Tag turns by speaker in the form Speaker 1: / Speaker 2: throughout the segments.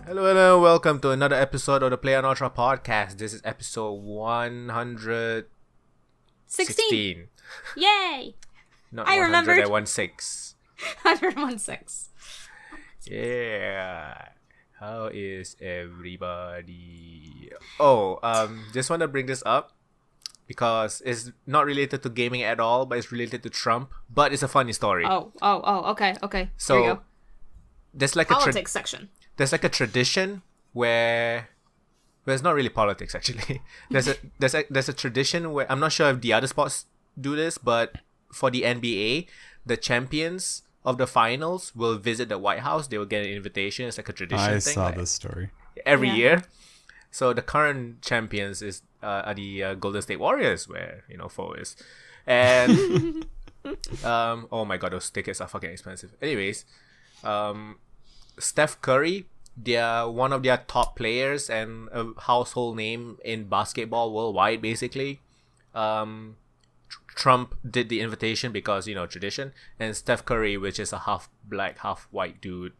Speaker 1: Hello, welcome to another episode of the playonultra podcast. This is episode 116.
Speaker 2: Yay!
Speaker 1: Not
Speaker 2: I remembered.
Speaker 1: 116.
Speaker 2: 116.
Speaker 1: Yeah. How is everybody? Just want to bring this up because it's not related to gaming at all, but it's related to Trump. But it's a funny story.
Speaker 2: Okay.
Speaker 1: So
Speaker 2: here you go.
Speaker 1: There's like
Speaker 2: Politics section.
Speaker 1: There's like a tradition where it's not really politics actually. There's a tradition where I'm not sure if the other sports do this, but for the NBA, the champions of the finals will visit the White House. They will get an invitation. It's like a tradition thing.
Speaker 3: I saw this story
Speaker 1: every year. So the current champions are the Golden State Warriors, where Foe is, and oh my god, those tickets are fucking expensive. Anyways, Steph Curry, they're one of their top players and a household name in basketball worldwide, basically. Trump did the invitation because, tradition. And Steph Curry, which is a half black, half white dude,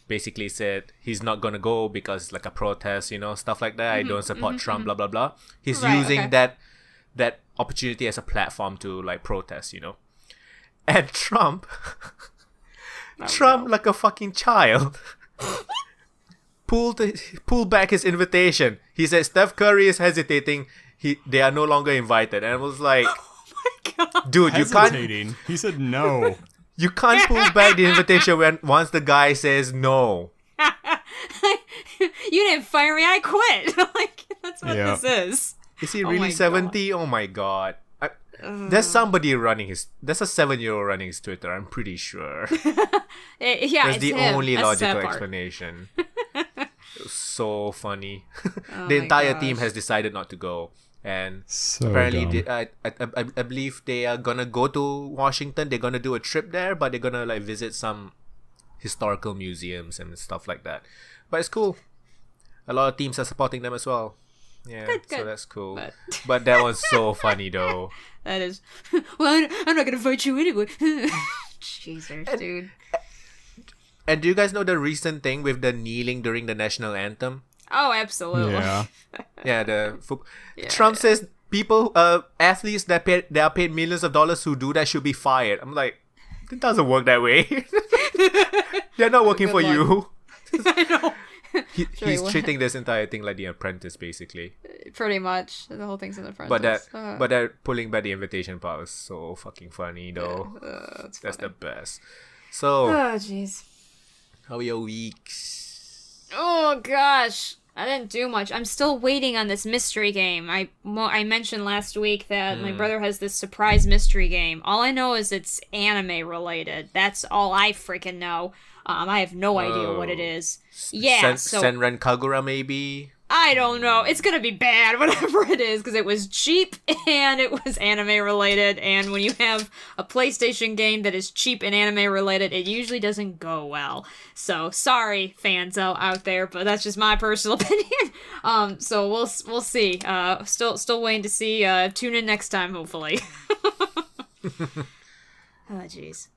Speaker 1: basically said he's not going to go because like a protest, stuff like that. I don't support Trump, blah, blah, blah. He's using that opportunity as a platform to like protest, And Trump... like a fucking child, pulled back his invitation. He said Steph Curry is hesitating. They are no longer invited. And I was like,
Speaker 2: Oh my god.
Speaker 1: dude,
Speaker 3: hesitating. You can't. He said no.
Speaker 1: You can't pull back the invitation once the guy says no.
Speaker 2: You didn't fire me, I quit. Like, that's what this is.
Speaker 1: Is he really 70? Oh my god. There's somebody there's a 7-year-old running his Twitter, I'm pretty sure. That's the only logical explanation. It was so funny. The entire team has decided not to go. And apparently, I believe they are gonna go to Washington. They're gonna do a trip there, but they're gonna like visit some historical museums and stuff like that. But it's cool. A lot of teams are supporting them as well. Yeah, good. So that's cool. But that was so funny though.
Speaker 2: That is. Well, I'm not gonna fight you anyway. Jesus, dude.
Speaker 1: And do you guys know the recent thing with the kneeling during the national anthem?
Speaker 2: Oh, absolutely.
Speaker 1: Yeah. Trump says people, athletes that are paid millions of dollars who do that should be fired. I'm like, it doesn't work that way. They're not working for you.
Speaker 2: I know.
Speaker 1: He's treating this entire thing like The Apprentice, basically.
Speaker 2: Pretty much. The whole thing's an Apprentice.
Speaker 1: But that pulling back the invitation part was so fucking funny, though. That's the best. So,
Speaker 2: oh, jeez.
Speaker 1: How are your weeks?
Speaker 2: Oh, gosh. I didn't do much. I'm still waiting on this mystery game. I mentioned last week that my brother has this surprise mystery game. All I know is it's anime related. That's all I freaking know. I have no idea what it is.
Speaker 1: Senran Kagura, maybe?
Speaker 2: I don't know. It's gonna be bad, whatever it is, because it was cheap and it was anime related. And when you have a PlayStation game that is cheap and anime related, it usually doesn't go well. So sorry, fans out there, but that's just my personal opinion. So we'll see. Still waiting to see. Tune in next time, hopefully. Oh, jeez.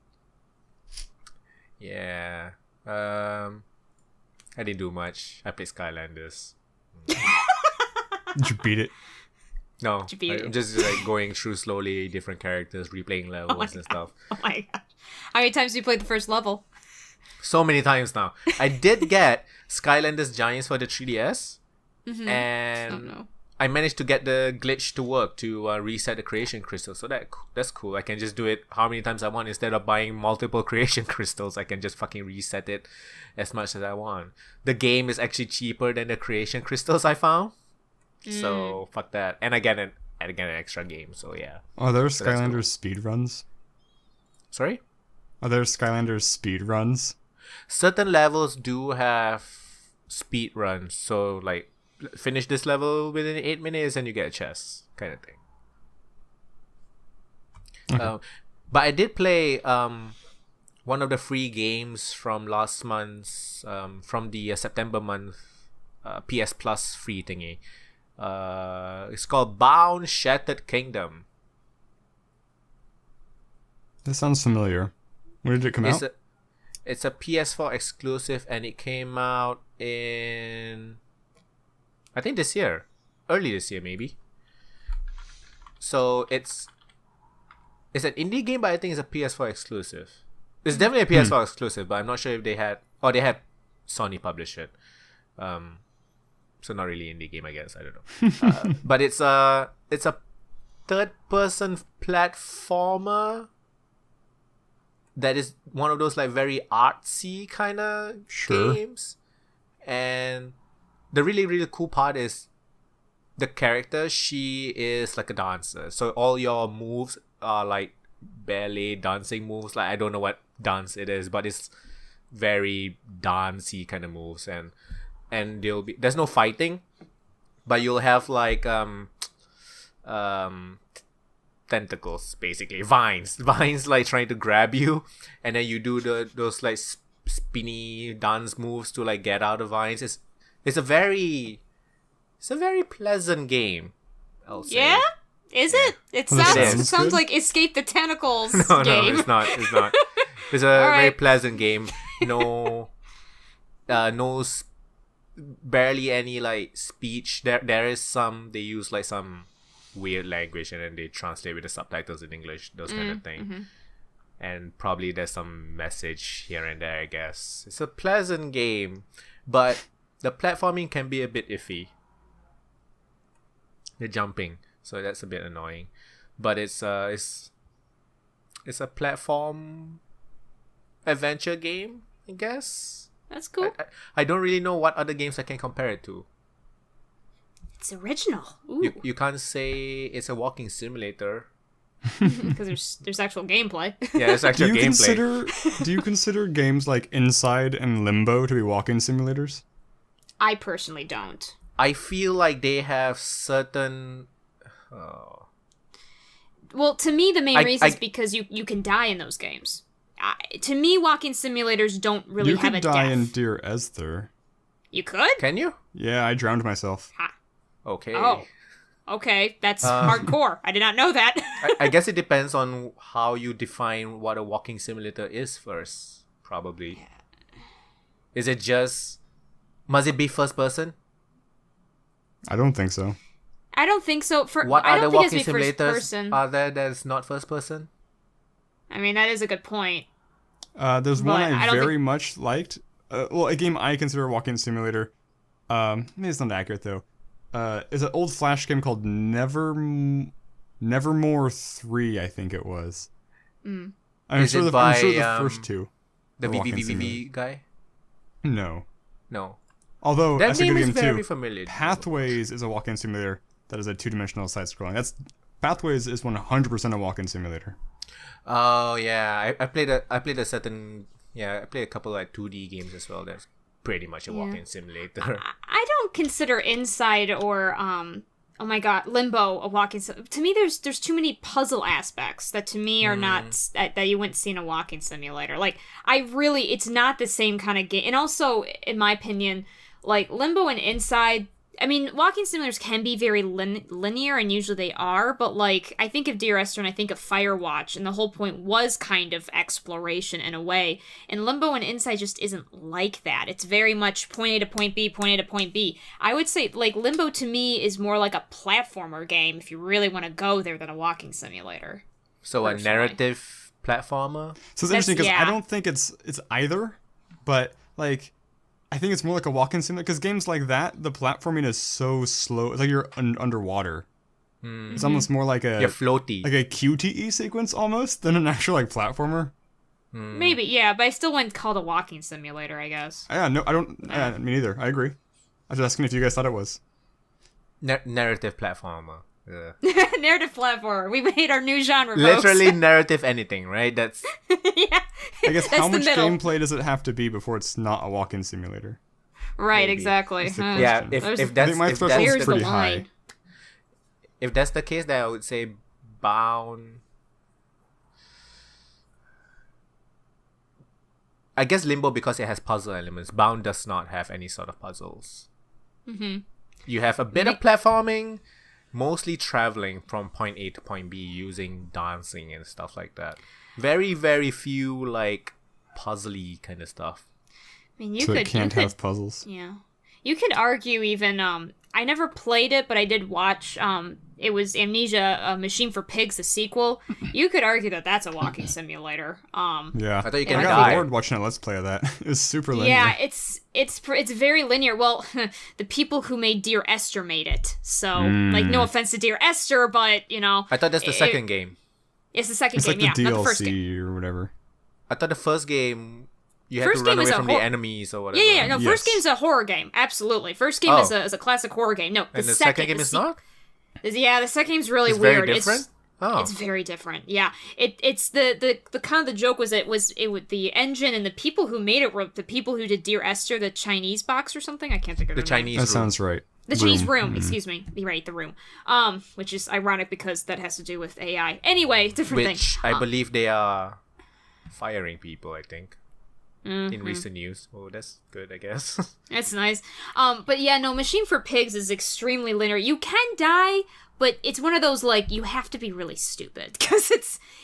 Speaker 1: Yeah. I didn't do much. I played Skylanders.
Speaker 3: Did you beat it?
Speaker 1: No. I'm just like going through slowly different characters, replaying levels and stuff.
Speaker 2: Oh my gosh. How many times have you played the first level?
Speaker 1: So many times now. I did get Skylanders Giants for the 3DS. Mm-hmm. And I managed to get the glitch to work to reset the creation crystal. So that's cool. I can just do it how many times I want. Instead of buying multiple creation crystals, I can just fucking reset it as much as I want. The game is actually cheaper than the creation crystals I found. So fuck that. And I get an extra game. So yeah.
Speaker 3: Are there Skylanders speed runs?
Speaker 1: Sorry?
Speaker 3: Are there Skylanders speed runs?
Speaker 1: Certain levels do have speed runs. So like, finish this level within 8 minutes and you get a chest kind of thing. Okay. But I did play one of the free games from last month's from the September month PS Plus free thingy. It's called Bound Shattered Kingdom.
Speaker 3: That sounds familiar. When did it come out?
Speaker 1: It's a PS4 exclusive, and it came out in, I think, this year. Early this year, maybe. So it's an indie game, but I think it's a PS4 exclusive. It's definitely a PS4 exclusive, but I'm not sure if they had Sony publish it. So not really indie game, I guess. I don't know. But it's a third-person platformer that is one of those like very artsy kind of games. And the really, really cool part is the character, she is like a dancer. So all your moves are like ballet dancing moves. Like, I don't know what dance it is, but it's very dancey kind of moves. And there's no fighting, but you'll have like tentacles, basically vines like trying to grab you, and then you do those like spinny dance moves to like get out of vines. It's a very pleasant game, I'll say.
Speaker 2: Yeah, is it? It sounds like Escape the Tentacles
Speaker 1: no,
Speaker 2: game.
Speaker 1: No, it's not. It's a very pleasant game. No, barely any like speech. There is some, they use like some weird language and then they translate with the subtitles in English, those kind of thing. And probably there's some message here and there, I guess. It's a pleasant game, but the platforming can be a bit iffy. The jumping, so that's a bit annoying. But it's a platform adventure game, I guess.
Speaker 2: That's cool.
Speaker 1: I don't really know what other games I can compare it to.
Speaker 2: It's original. Ooh.
Speaker 1: You can't say it's a walking simulator.
Speaker 2: Because there's actual gameplay.
Speaker 1: Yeah, there's actual gameplay.
Speaker 3: Do you consider games like Inside and Limbo to be walking simulators?
Speaker 2: I personally don't.
Speaker 1: I feel like they have certain...
Speaker 2: Well, to me, the main reason is because you can die in those games. To me, walking simulators don't really have a death.
Speaker 3: You could die in Dear Esther.
Speaker 2: You could?
Speaker 1: Can you?
Speaker 3: Yeah, I drowned myself.
Speaker 2: Ha.
Speaker 1: Okay.
Speaker 2: Oh. Okay, that's hardcore. I did not know that.
Speaker 1: I guess it depends on how you define what a walking simulator is first, probably. Yeah. Is it just... Must it be first person?
Speaker 3: I don't think so.
Speaker 2: I don't think so.
Speaker 1: What
Speaker 2: I
Speaker 1: other
Speaker 2: don't think
Speaker 1: walking
Speaker 2: it's first
Speaker 1: simulators
Speaker 2: person.
Speaker 1: are there that's not first person?
Speaker 2: I mean, that is a good point.
Speaker 3: There's one I very
Speaker 2: think...
Speaker 3: much liked. Well, a game I consider a walking simulator. Maybe it's not accurate though. Is an old Flash game called Nevermore 3, I think it was. I'm sure the first two.
Speaker 1: The VVVV guy?
Speaker 3: No. Although
Speaker 1: that
Speaker 3: that's
Speaker 1: name
Speaker 3: a good
Speaker 1: is
Speaker 3: game
Speaker 1: very
Speaker 3: too.
Speaker 1: familiar.
Speaker 3: Pathways is a walk-in simulator that is a 2-dimensional side-scrolling. Pathways is 100% a walk-in simulator.
Speaker 1: Oh yeah, I played a certain I played a couple like 2D games as well. That's pretty much a walk-in simulator.
Speaker 2: I don't consider Inside or oh my god, Limbo a walk-in. To me, there's too many puzzle aspects that to me are not that you wouldn't see in a walk-in simulator. Like it's not the same kind of game. And also, in my opinion, like Limbo and Inside. I mean, walking simulators can be very linear, and usually they are, but, like, I think of Dear Esther and I think of Firewatch, and the whole point was kind of exploration in a way, and Limbo and Inside just isn't like that. It's very much point A to point B, point A to point B. I would say, like, Limbo to me is more like a platformer game, if you really want to go there, than a walking simulator.
Speaker 1: So personally. A narrative platformer?
Speaker 3: So it's interesting, because I don't think it's either, but, like... I think it's more like a walk-in simulator, because games like that, the platforming is so slow. It's like you're underwater. It's almost more like
Speaker 1: you're floaty.
Speaker 3: Like a QTE sequence almost than an actual like platformer.
Speaker 2: Maybe, yeah, but I still wouldn't call it a walking simulator, I guess.
Speaker 3: Yeah, no, I don't. Me neither. I agree. I was just asking if you guys thought it was.
Speaker 1: Narrative platformer.
Speaker 2: Narrative platformer. We made our new genre.
Speaker 1: Literally narrative anything, right? That's
Speaker 2: yeah.
Speaker 3: I guess how much gameplay does it have to be before it's not a walk-in simulator?
Speaker 2: Right,
Speaker 1: Maybe.
Speaker 2: exactly.
Speaker 1: Yeah, if that's
Speaker 3: pretty high.
Speaker 1: If that's the case, then I would say Bound. I guess Limbo because it has puzzle elements. Bound does not have any sort of puzzles. You have a bit of platforming, mostly traveling from point A to point B using dancing and stuff like that. Very, very few like puzzly kind of stuff.
Speaker 2: I mean,
Speaker 3: it can't have puzzles.
Speaker 2: Yeah. You could argue even, I never played it, but I did watch, it was Amnesia, A Machine for Pigs, the sequel. You could argue that that's a walking simulator.
Speaker 3: Yeah.
Speaker 1: I thought you could
Speaker 3: I got bored watching a Let's Play of that. It was super linear.
Speaker 2: Yeah, it's very linear. Well, the people who made Dear Esther made it. So, like, no offense to Dear Esther, but, you know.
Speaker 1: I thought that's the second game.
Speaker 2: It's the second
Speaker 3: game,
Speaker 2: yeah.
Speaker 3: The DLC
Speaker 2: not the first game.
Speaker 3: Or whatever.
Speaker 1: I thought the first game... You had to run away from the enemies or whatever.
Speaker 2: Yeah. No, first game's a horror game. Absolutely. First game is a classic horror game. No,
Speaker 1: the second game is not?
Speaker 2: Yeah, the second game's really
Speaker 1: Very
Speaker 2: weird.
Speaker 1: different?
Speaker 2: It's very different. Yeah. It's the kind of the joke was the engine and the people who made it were the people who did Dear Esther, the Chinese box or something. I can't think of
Speaker 1: the Chinese
Speaker 2: name.
Speaker 3: That sounds right.
Speaker 2: The Chinese room, excuse me. You're right, the room. Which is ironic because that has to do with AI. Anyway, different thing.
Speaker 1: Which I believe they are firing people, I think. In recent news. Oh, that's good, I guess.
Speaker 2: That's nice. But yeah, no, Machine for Pigs is extremely linear. You can die, but it's one of those, like, you have to be really stupid because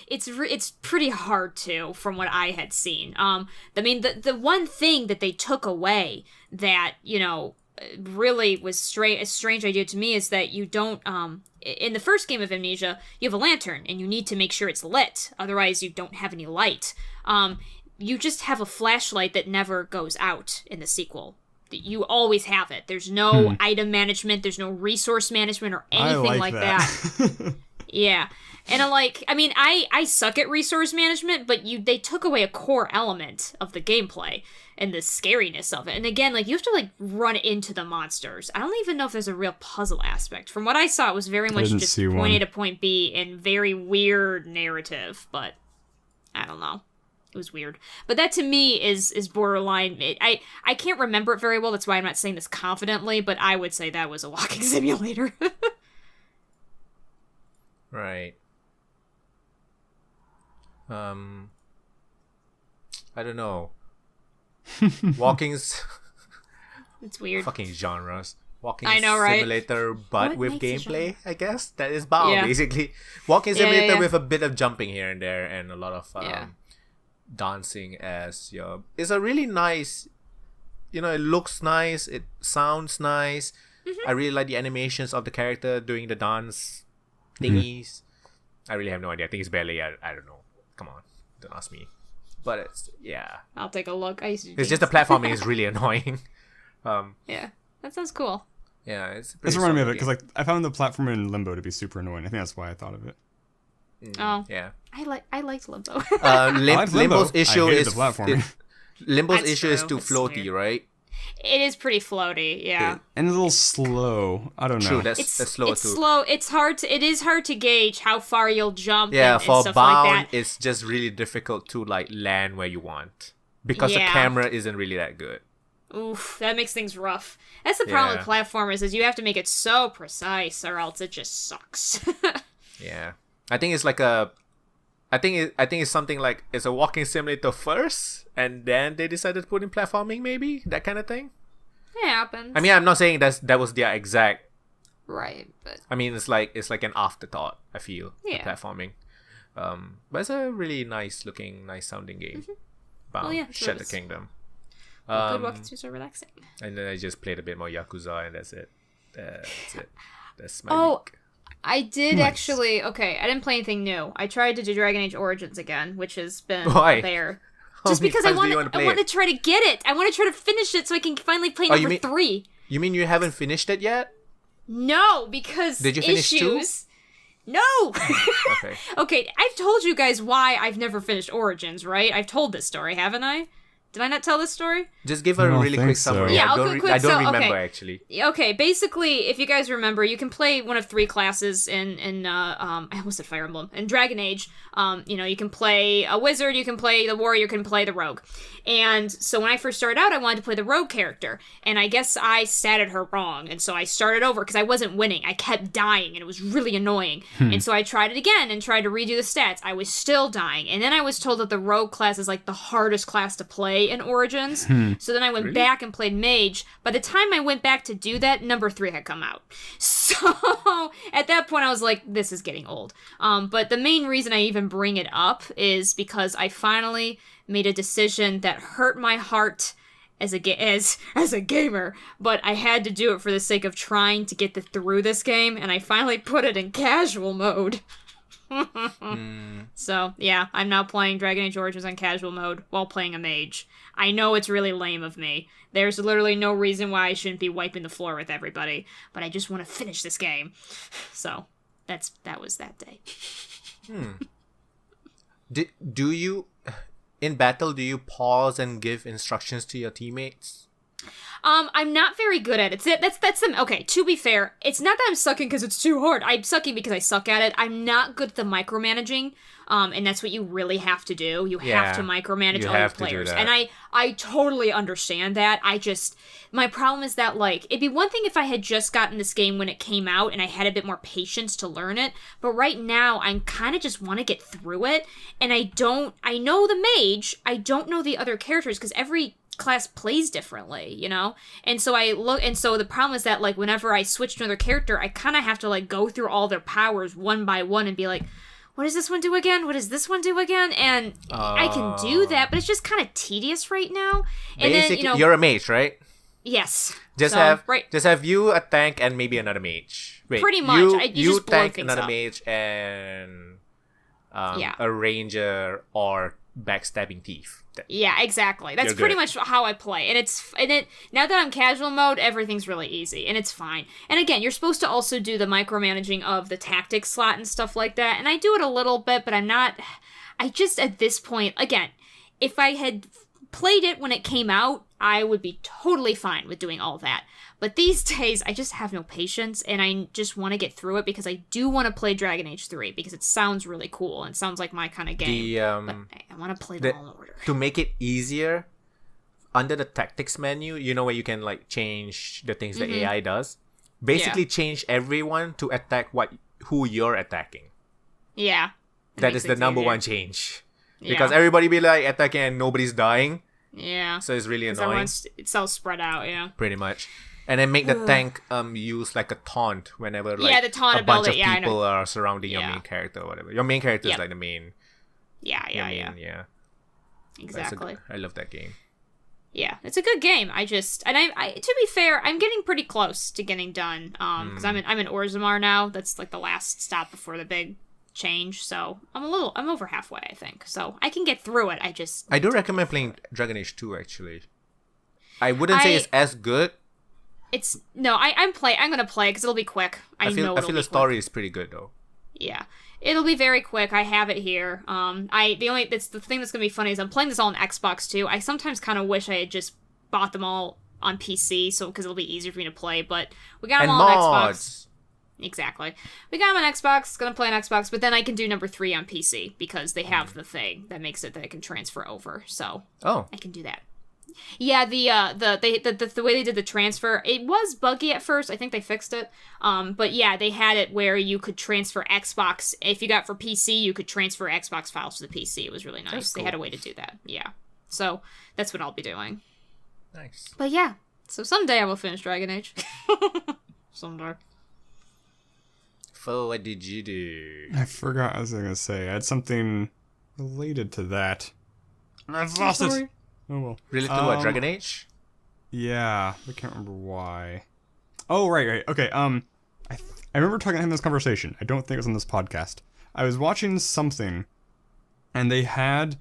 Speaker 2: it's pretty hard to, from what I had seen. I mean, the one thing that they took away that, you know, really was a strange idea to me is that you don't, in the first game of Amnesia, you have a lantern and you need to make sure it's lit. Otherwise, you don't have any light. You just have a flashlight that never goes out in the sequel. You always have it. There's no item management. There's no resource management or anything like that. Yeah. And I suck at resource management, but they took away a core element of the gameplay and the scariness of it. And again, like, you have to, like, run into the monsters. I don't even know if there's a real puzzle aspect. From what I saw, it was very much just point A to point B and very weird narrative, but I don't know. It was weird. But that to me is borderline. I can't remember it very well. That's why I'm not saying this confidently, but I would say that was a walking simulator.
Speaker 1: Right. I don't know. Walking's...
Speaker 2: It's weird.
Speaker 1: Fucking genres. Walking
Speaker 2: I know, right?
Speaker 1: simulator, but with gameplay, I guess. That is BAO, basically. Walking simulator with a bit of jumping here and there and a lot of... dancing as it's a really nice, you know, it looks nice, it sounds nice. I really like the animations of the character doing the dance thingies. I really have no idea. I think it's barely, I don't know, come on, don't ask me, but it's
Speaker 2: I'll take a look.
Speaker 1: It's just the platforming is really annoying.
Speaker 2: Yeah, that sounds cool.
Speaker 1: Yeah, it's
Speaker 3: that's reminded me of it because, like, I found the platform in Limbo to be super annoying. I think that's why I thought of it.
Speaker 1: Yeah,
Speaker 2: I liked Limbo.
Speaker 1: Limbo's issue is Limbo's
Speaker 2: That's
Speaker 1: issue is
Speaker 2: true.
Speaker 1: too
Speaker 2: It's
Speaker 1: floaty,
Speaker 2: weird.
Speaker 1: right?
Speaker 2: It is pretty floaty, yeah.
Speaker 3: And a little slow. I don't know.
Speaker 1: True, that's slow
Speaker 2: it's
Speaker 1: too.
Speaker 2: slow. It is hard to gauge how far you'll jump.
Speaker 1: Yeah,
Speaker 2: and
Speaker 1: for
Speaker 2: stuff
Speaker 1: bound,
Speaker 2: like that.
Speaker 1: it's just really difficult to, like, land where you want because the camera isn't really that good.
Speaker 2: Oof, that makes things rough. That's the problem with platformers is you have to make it so precise or else it just sucks.
Speaker 1: Yeah, I think it's like I think it's something like it's a walking simulator first, and then they decided to put in platforming, maybe that kind of thing.
Speaker 2: It happens.
Speaker 1: I mean, I'm not saying that was their exact.
Speaker 2: Right, but
Speaker 1: I mean, it's like an afterthought. I feel the
Speaker 2: Yeah.
Speaker 1: platforming, but it's a really nice looking, nice sounding game. Bound, Shadow Kingdom.
Speaker 2: good walking throughs are relaxing.
Speaker 1: And then I just played a bit more Yakuza, and that's it. That's it. That's my week.
Speaker 2: I did actually. Okay, I didn't play anything new. I tried to do Dragon Age Origins again, which has been there. Just because I want to try to get it. I want to try to finish it so I can finally play number 3.
Speaker 1: You mean you haven't finished it yet?
Speaker 2: No, because
Speaker 1: did you finish
Speaker 2: issues. 2? No.
Speaker 1: Okay.
Speaker 2: Okay, I've told you guys why I've never finished Origins, right? I've told this story, haven't I? Did I not tell this story?
Speaker 1: Just give a really quick summary.
Speaker 2: Yeah,
Speaker 1: I don't remember actually.
Speaker 2: Okay, basically, if you guys remember, you can play one of 3 classes in I almost said Fire Emblem. In Dragon Age, you can play a wizard, you can play the warrior, you can play the rogue. And so when I first started out, I wanted to play the rogue character, and I guess I statted her wrong, and so I started over because I wasn't winning. I kept dying, and it was really annoying. And so I tried it again and tried to redo the stats. I was still dying, and then I was told that the rogue class is like the hardest class to play play in Origins. So then I went back and played Mage. By the time I went back to do that, number 3 had come out. So at that point I was like, this is getting old. But the main reason I even bring it up is because I finally made a decision that hurt my heart as a gamer, but I had to do it for the sake of trying to get through this game, and I finally put it in casual mode. So, yeah, I'm now playing Dragon Age Origins on casual mode while playing a mage. I know it's really lame of me. There's literally no reason why I shouldn't be wiping the floor with everybody, but I just want to finish this game. So, that was that day.
Speaker 1: Do you... In battle, do you pause and give instructions to your teammates?
Speaker 2: I'm not very good at it. That's them. Okay, to be fair, it's not that I'm sucking because it's too hard. I'm sucking because I suck at it. I'm not good at the micromanaging, and that's what you really have to do. You have to micromanage all your players. And I totally understand that. My problem is that, like, it'd be one thing if I had just gotten this game when it came out and I had a bit more patience to learn it, but right now I kind of just want to get through it, and I know the mage, I don't know the other characters, because every class plays differently, you know? And so the problem is that, like, whenever I switch to another character, I kind of have to, like, go through all their powers one by one and be like, what does this one do again? What does this one do again? And I can do that, but it's just kind of tedious right now. And
Speaker 1: basically,
Speaker 2: then,
Speaker 1: you're a mage, right?
Speaker 2: Yes.
Speaker 1: Just have you, a tank, and maybe another mage. Wait,
Speaker 2: pretty much. You just blow
Speaker 1: tank,
Speaker 2: things
Speaker 1: another
Speaker 2: up.
Speaker 1: mage, and a ranger or backstabbing thief.
Speaker 2: Yeah, exactly. That's pretty much how I play. And now that I'm casual mode, everything's really easy, and it's fine. And again, you're supposed to also do the micromanaging of the tactics slot and stuff like that, and I do it a little bit, but I just, at this point, again, if I had played it when it came out, I would be totally fine with doing all that. But these days, I just have no patience, and I just want to get through it because I do want to play Dragon Age 3 because it sounds really cool and sounds like my kind of game. But I want to play them all in order.
Speaker 1: To make it easier, under the tactics menu, you know where you can, like, change the things the AI does? Basically change everyone to attack who you're attacking.
Speaker 2: Yeah.
Speaker 1: That is the number one change. Because everybody be, like, attacking and nobody's dying.
Speaker 2: Yeah.
Speaker 1: So it's really annoying.
Speaker 2: It's all spread out, yeah.
Speaker 1: Pretty much. And then make the tank use like a taunt whenever like
Speaker 2: the taunt
Speaker 1: a bunch of
Speaker 2: ability,
Speaker 1: people are surrounding your main character or whatever. Your main character is like the main.
Speaker 2: Yeah. Exactly.
Speaker 1: I love that game.
Speaker 2: Yeah, it's a good game. I to be fair, I'm getting pretty close to getting done. Because I'm in Orzammar now. That's like the last stop before the big change. So I'm over halfway, I think. So I can get through it. I do
Speaker 1: recommend playing Dragon Age 2 actually. I wouldn't say it's as good.
Speaker 2: I'm gonna play because it'll be quick. I feel
Speaker 1: the story is pretty good though.
Speaker 2: Yeah, it'll be very quick. I have it here. The thing that's gonna be funny is I'm playing this all on Xbox too. I sometimes kind of wish I had just bought them all on PC, because it'll be easier for me to play. But we got them all on Xbox. Exactly. We got them on Xbox. Gonna play on Xbox, but then I can do number 3 on PC because they have the thing that makes it that I can transfer over. So I can do that. Yeah, the way they did the transfer, it was buggy at first. I think they fixed it. But yeah, they had it where you could transfer Xbox. If you got for PC, you could transfer Xbox files to the PC. It was really nice. That's cool. They had a way to do that. Yeah. So that's what I'll be doing.
Speaker 1: Nice.
Speaker 2: But yeah, so someday I will finish Dragon Age. Someday.
Speaker 1: Fo, what did you do?
Speaker 3: I forgot what I was going to say. I had something related to that. And I've lost it. Oh well.
Speaker 1: Related to what? Dragon Age?
Speaker 3: Yeah, I can't remember why. Oh, right. Okay. I remember having this conversation. I don't think it was on this podcast. I was watching something, and they had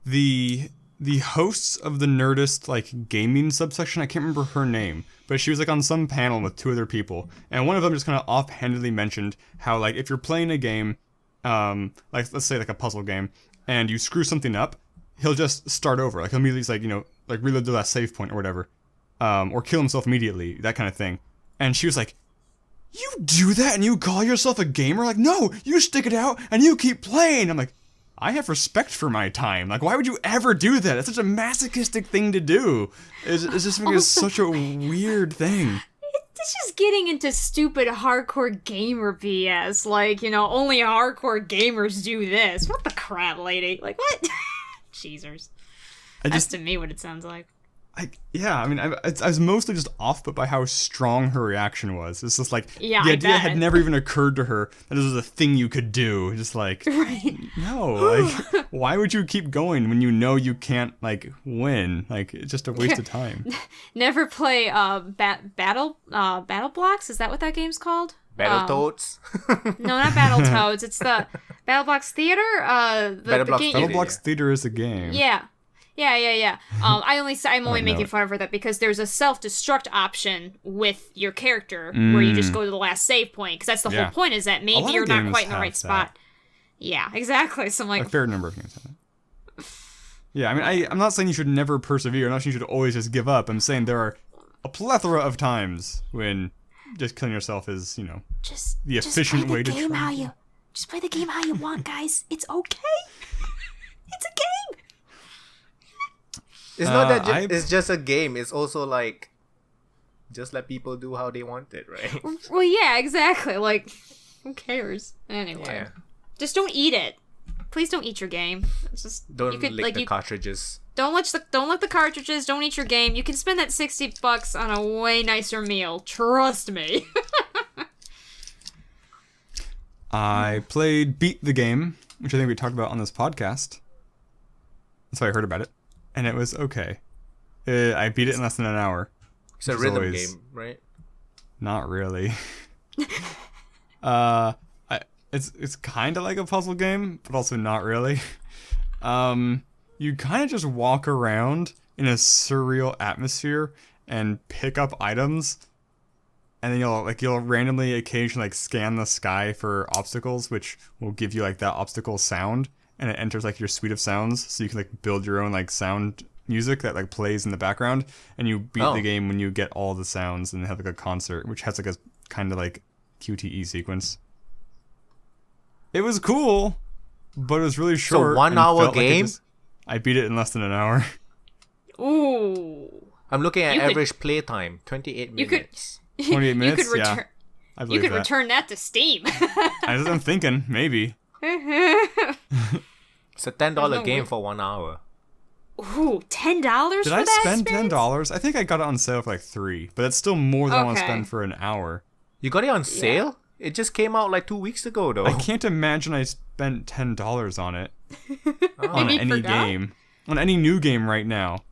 Speaker 3: the hosts of the Nerdist like gaming subsection. I can't remember her name, but she was like on some panel with 2 other people, and one of them just kind of offhandedly mentioned how like if you're playing a game, like let's say like a puzzle game, and you screw something up, he'll just start over. Like he'll immediately like reload the last save point or whatever, or kill himself immediately, that kind of thing. And she was like, "You do that and you call yourself a gamer?" Like, no, you stick it out and you keep playing. I'm like, I have respect for my time. Like, why would you ever do that? It's such a masochistic thing to do. It's just because it's such a weird thing.
Speaker 2: It's just getting into stupid hardcore gamer BS. Like, only hardcore gamers do this. What the crap, lady? Like, what? Cheesers. That's to me what it sounds like.
Speaker 3: I was mostly just off put by how strong her reaction was. It's just like, the idea had never even occurred to her that this was a thing you could do. Just like, no, like, why would you keep going when you know you can't, like, win? Like, it's just a waste of time.
Speaker 2: Never play Battle Blocks? Is that what that game's called?
Speaker 1: Battletoads?
Speaker 2: No, not Battletoads. It's the Battle Blocks Theater.
Speaker 3: Battle Blocks Theater is a game.
Speaker 2: Yeah. I'm only making fun of her that because there's a self-destruct option with your character where you just go to the last save point, because that's the whole point, is that maybe you're not quite in the right spot. Yeah, exactly. So I'm like,
Speaker 3: a fair number of games have it. Yeah, I mean, I'm not saying you should never persevere. I'm not saying you should always just give up. I'm saying there are a plethora of times when just killing yourself is, the efficient way to try.
Speaker 2: Just play the game how you want, guys. It's okay. It's a game.
Speaker 1: It's not that it's just a game. It's also like, just let people do how they want it, right?
Speaker 2: Well, yeah, exactly. Like, who cares? Anyway, just don't eat it. Please don't eat your game. It's just
Speaker 1: don't lick the cartridges.
Speaker 2: Don't lick the cartridges. Don't eat your game. You can spend that $60 on a way nicer meal. Trust me.
Speaker 3: I played Beat the Game, which I think we talked about on this podcast. That's how I heard about it. And it was okay. I beat it in less than an hour.
Speaker 1: It's a rhythm game, right?
Speaker 3: Not really. It's kind of like a puzzle game, but also not really. You kind of just walk around in a surreal atmosphere and pick up items, and then you'll randomly occasionally scan the sky for obstacles, which will give you that obstacle sound. And it enters your suite of sounds, so you can build your own sound music that plays in the background, and you beat the game when you get all the sounds, and have a concert, which has a kind of QTE sequence. It was cool, but it was really short.
Speaker 1: So 1 hour game?
Speaker 3: I beat it in less than an hour.
Speaker 2: Ooh.
Speaker 1: I'm looking at average playtime, 28 minutes.
Speaker 3: 28 minutes?
Speaker 2: Yeah. You could return that to Steam.
Speaker 3: I'm thinking, maybe.
Speaker 1: It's a $10 game for 1 hour.
Speaker 2: Ooh, $10 for that?
Speaker 3: Did I spend $10? I think I got it on sale for $3, but that's still more than I want to spend for an hour.
Speaker 1: You got it on sale? Yeah. It just came out 2 weeks ago, though.
Speaker 3: I can't imagine I spent $10 on it on any game, on any new game right now.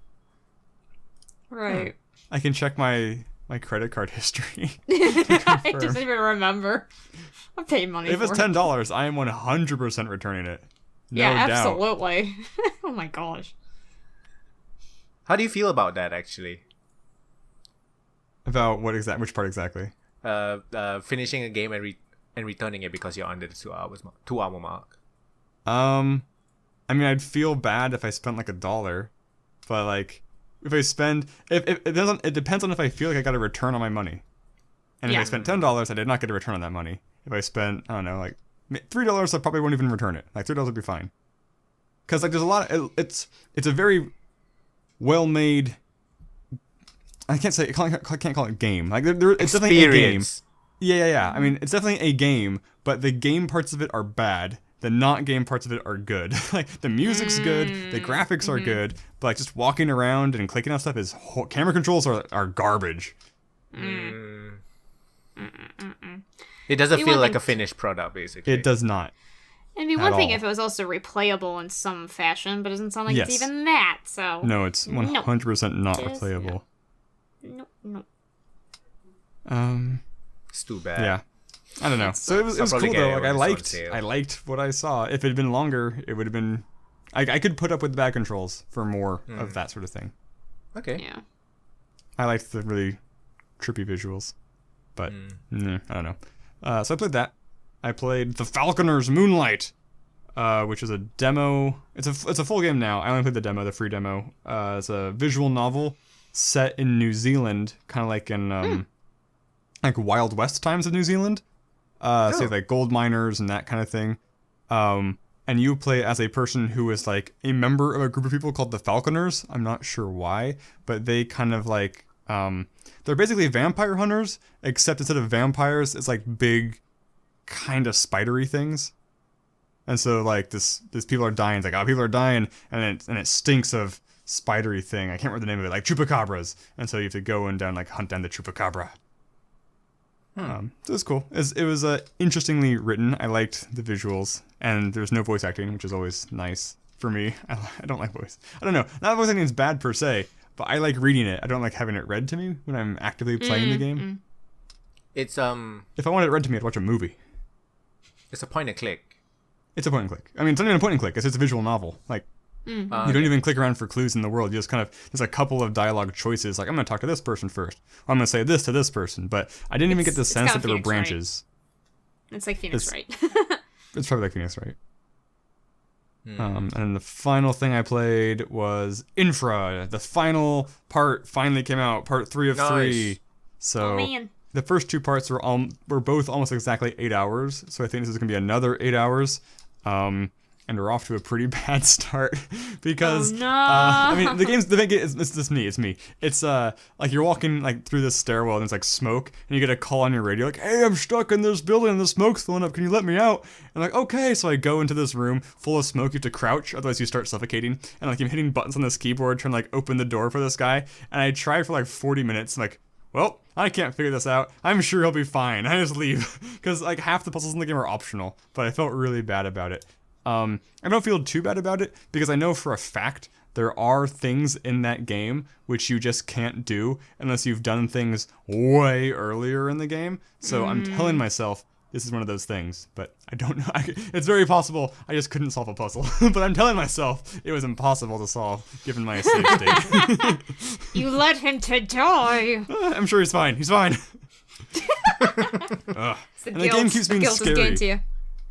Speaker 2: Right.
Speaker 3: I can check my credit card history.
Speaker 2: I don't even remember. I paid money for it.
Speaker 3: If it's $10, I am 100% returning it. No doubt.
Speaker 2: Absolutely. Oh my gosh.
Speaker 1: How do you feel about that, actually?
Speaker 3: About which part exactly?
Speaker 1: Finishing a game and returning it because you're under the 2 hour mark.
Speaker 3: I mean, I'd feel bad if I spent $1, but if I spend, it depends on if I feel like I got a return on my money. And if I spent $10, I did not get a return on that money. If I spent, I don't know, $3, I probably won't even return it. $3 would be fine. Because there's a lot of, it's a very well-made, I can't call it game. It's definitely a game. Yeah. I mean, it's definitely a game, but the game parts of it are bad. The not game parts of it are good. The music's good, the graphics are good, but just walking around and clicking on stuff camera controls are garbage.
Speaker 1: It doesn't feel like a finished product, basically.
Speaker 3: It does not.
Speaker 2: It'd be one thing if it was also replayable in some fashion, but it doesn't sound like it's even that. So
Speaker 3: no, it's 100% not replayable.
Speaker 2: No.
Speaker 1: It's too bad.
Speaker 3: Yeah. I don't know. So it was cool though. I liked what I saw. If it had been longer, it would have been. I could put up with the back controls for more of that sort of thing.
Speaker 1: Okay.
Speaker 2: Yeah.
Speaker 3: I liked the really trippy visuals, but I don't know. So I played that. I played The Falconer's Moonlight, which is a demo. It's a full game now. I only played the demo, the free demo. It's a visual novel set in New Zealand, kind of like in Wild West times of New Zealand. So gold miners and that kind of thing. And you play as a person who is a member of a group of people called the Falconers. I'm not sure why, but they kind of they're basically vampire hunters, except instead of vampires, it's big, kind of spidery things. And so this people are dying. It's people are dying, and it stinks of spidery thing. I can't remember the name of it, like chupacabras. And so you have to go and down, like, hunt down the chupacabra. So it was cool. It was interestingly written. I liked the visuals, and there's no voice acting, which is always nice for me. I don't like voice. I don't know. Not voice acting is bad per se, but I like reading it. I don't like having it read to me when I'm actively playing the game.
Speaker 1: It's
Speaker 3: If I wanted it read to me, I'd watch a movie.
Speaker 1: It's a point and click.
Speaker 3: It's a point and click. I mean, it's not even a point and click. It's a visual novel. Like, you don't even click around for clues in the world. You just kind of, there's a couple of dialogue choices. Like, I'm going to talk to this person first. Or I'm going to say this to this person. But I didn't even get the sense that there were branches.
Speaker 2: Right? It's like Phoenix Wright.
Speaker 3: It's probably like Phoenix Wright. And then the final thing I played was Infra. The final part finally came out. Part 3 of 3. So the first 2 parts were both almost exactly 8 hours. So I think this is going to be another 8 hours. And we're off to a pretty bad start because I mean it's me. It's like you're walking like through this stairwell and there's like smoke and you get a call on your radio like, hey, I'm stuck in this building and the smoke's filling up. Can you let me out? And like, okay, so I go into this room full of smoke. You have to crouch, otherwise you start suffocating. And like I'm hitting buttons on this keyboard trying to like open the door for this guy. And I tried for like 40 minutes. I'm like, well, I can't figure this out. I'm sure he'll be fine. I just leave because like half the puzzles in the game are optional. But I felt really bad about it. I don't feel too bad about it because I know for a fact there are things in that game which you just can't do unless you've done things way earlier in the game. So I'm telling myself this is one of those things, but I don't know. It's very possible I just couldn't solve a puzzle, but I'm telling myself it was impossible to solve given my save state.
Speaker 2: You led him to die.
Speaker 3: I'm sure he's fine. He's fine. And the game keeps being scary.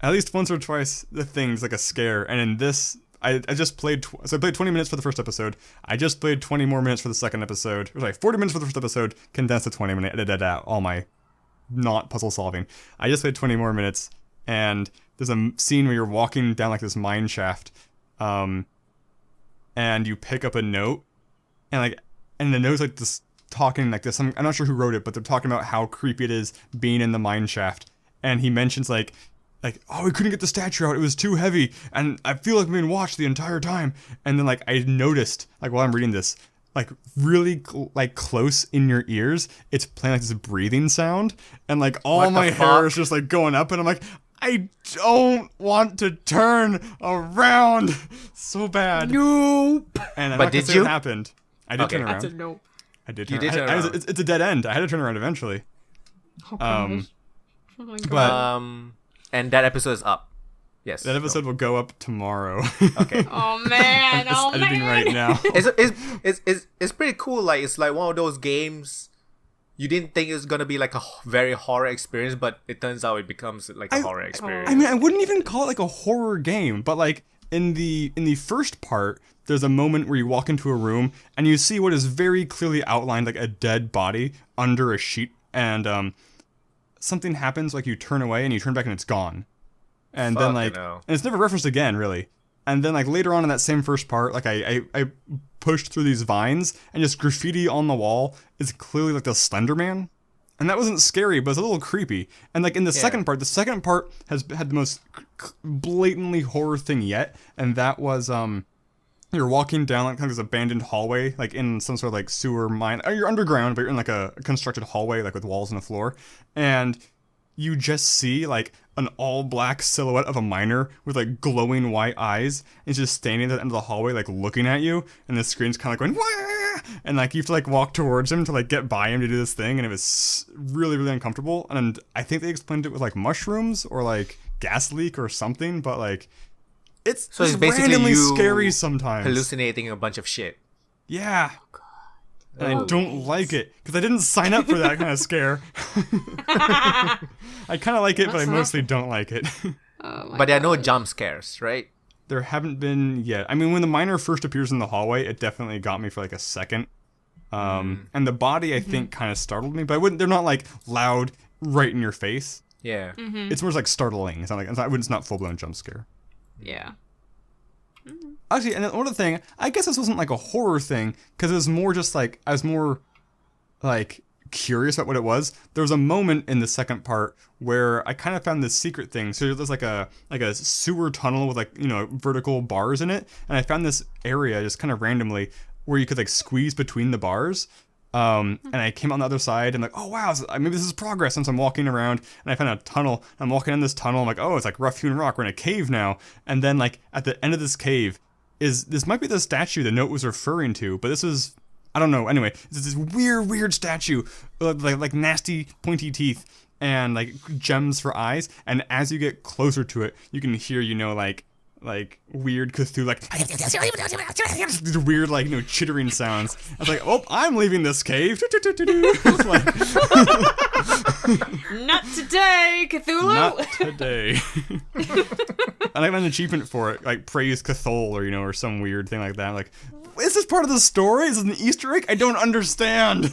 Speaker 3: At least once or twice, the thing's like a scare. And in this, I just played... So I played 20 minutes for the first episode. I just played 20 more minutes for the second episode. Or sorry, 40 minutes for the first episode, condensed to 20 minutes. Edited out all my not puzzle solving. I just played 20 more minutes. And there's a scene where you're walking down like this mine shaft. And you pick up a note. And the note's like this talking like this. I'm not sure who wrote it, but they're talking about how creepy it is being in the mine shaft. And he mentions like, oh, we couldn't get the statue out. It was too heavy. And I feel like I'm being watched the entire time. And then, like, I noticed, like, while I'm reading this, like, really, close in your ears, it's playing, like, this breathing sound. And, like, all my hair is just, like, going up. And I'm like, I don't want to turn around so bad.
Speaker 2: Nope.
Speaker 3: And I'm not gonna say it happened. I did turn around.
Speaker 2: That's a nope.
Speaker 3: I did turn around. It's a dead end. I had to turn around eventually.
Speaker 2: Oh, gosh. Oh, my God.
Speaker 3: But...
Speaker 1: And that episode is up. Yes.
Speaker 3: That episode will go up tomorrow.
Speaker 1: Okay.
Speaker 2: Oh man!
Speaker 3: I'm just editing right now.
Speaker 1: It's pretty cool. Like it's like one of those games you didn't think it was gonna be like a very horror experience, but it turns out it becomes like a horror experience.
Speaker 3: I mean, I wouldn't even call it like a horror game, but like in the first part, there's a moment where you walk into a room and you see what is very clearly outlined like a dead body under a sheet, and something happens, like you turn away and you turn back and it's gone. And then like, and it's never referenced again, really. And then like later on in that same first part, like I pushed through these vines and just graffiti on the wall is clearly like the Slender Man. And that wasn't scary, but it's a little creepy. And like in the second part has had the most blatantly horror thing yet. And that was, you're walking down like kind of this abandoned hallway, like in some sort of like sewer mine. Or you're underground, but you're in like a constructed hallway, like with walls and a floor. And you just see like an all black silhouette of a miner with like glowing white eyes. And he's just standing at the end of the hallway, like looking at you. And the screen's kind of like going, wah! And like you have to like walk towards him to like get by him to do this thing. And it was really, really uncomfortable. And I think they explained it with like mushrooms or like gas leak or something, but like, it's basically randomly scary sometimes.
Speaker 1: Hallucinating a bunch of shit.
Speaker 3: Yeah. Oh, God. And I don't like it because I didn't sign up for that kind of scare. I kind of like it, but I mostly don't like it.
Speaker 1: But there are no jump scares, right?
Speaker 3: There haven't been yet. I mean, when the miner first appears in the hallway, it definitely got me for like a second. And the body, I think, kind of startled me, but they're not like loud right in your face.
Speaker 1: Yeah.
Speaker 3: It's more like startling. It's not full blown jump scare.
Speaker 2: Yeah.
Speaker 3: Actually, and another thing, I guess this wasn't like a horror thing, because it was more just like, I was more like curious about what it was. There was a moment in the second part where I kind of found this secret thing. So there's like a sewer tunnel with like, vertical bars in it. And I found this area just kind of randomly where you could like squeeze between the bars. And I came on the other side and like, oh wow, maybe this is progress. Since I'm walking around and I found a tunnel, I'm walking in this tunnel. I'm like, oh, it's like rough hewn rock. We're in a cave now. And then like at the end of this cave this might be the statue the note was referring to, but this is, I don't know. Anyway, it's this weird statue, like nasty pointy teeth and like gems for eyes. And as you get closer to it, you can hear, like weird Cthulhu, like these weird, like, chittering sounds. I was like, oh, I'm leaving this cave. Like,
Speaker 2: not today, Cthulhu.
Speaker 3: Not today. I got an achievement for it, like praise Cthulhu, or some weird thing like that. I'm like, is this part of the story? Is this an Easter egg? I don't understand.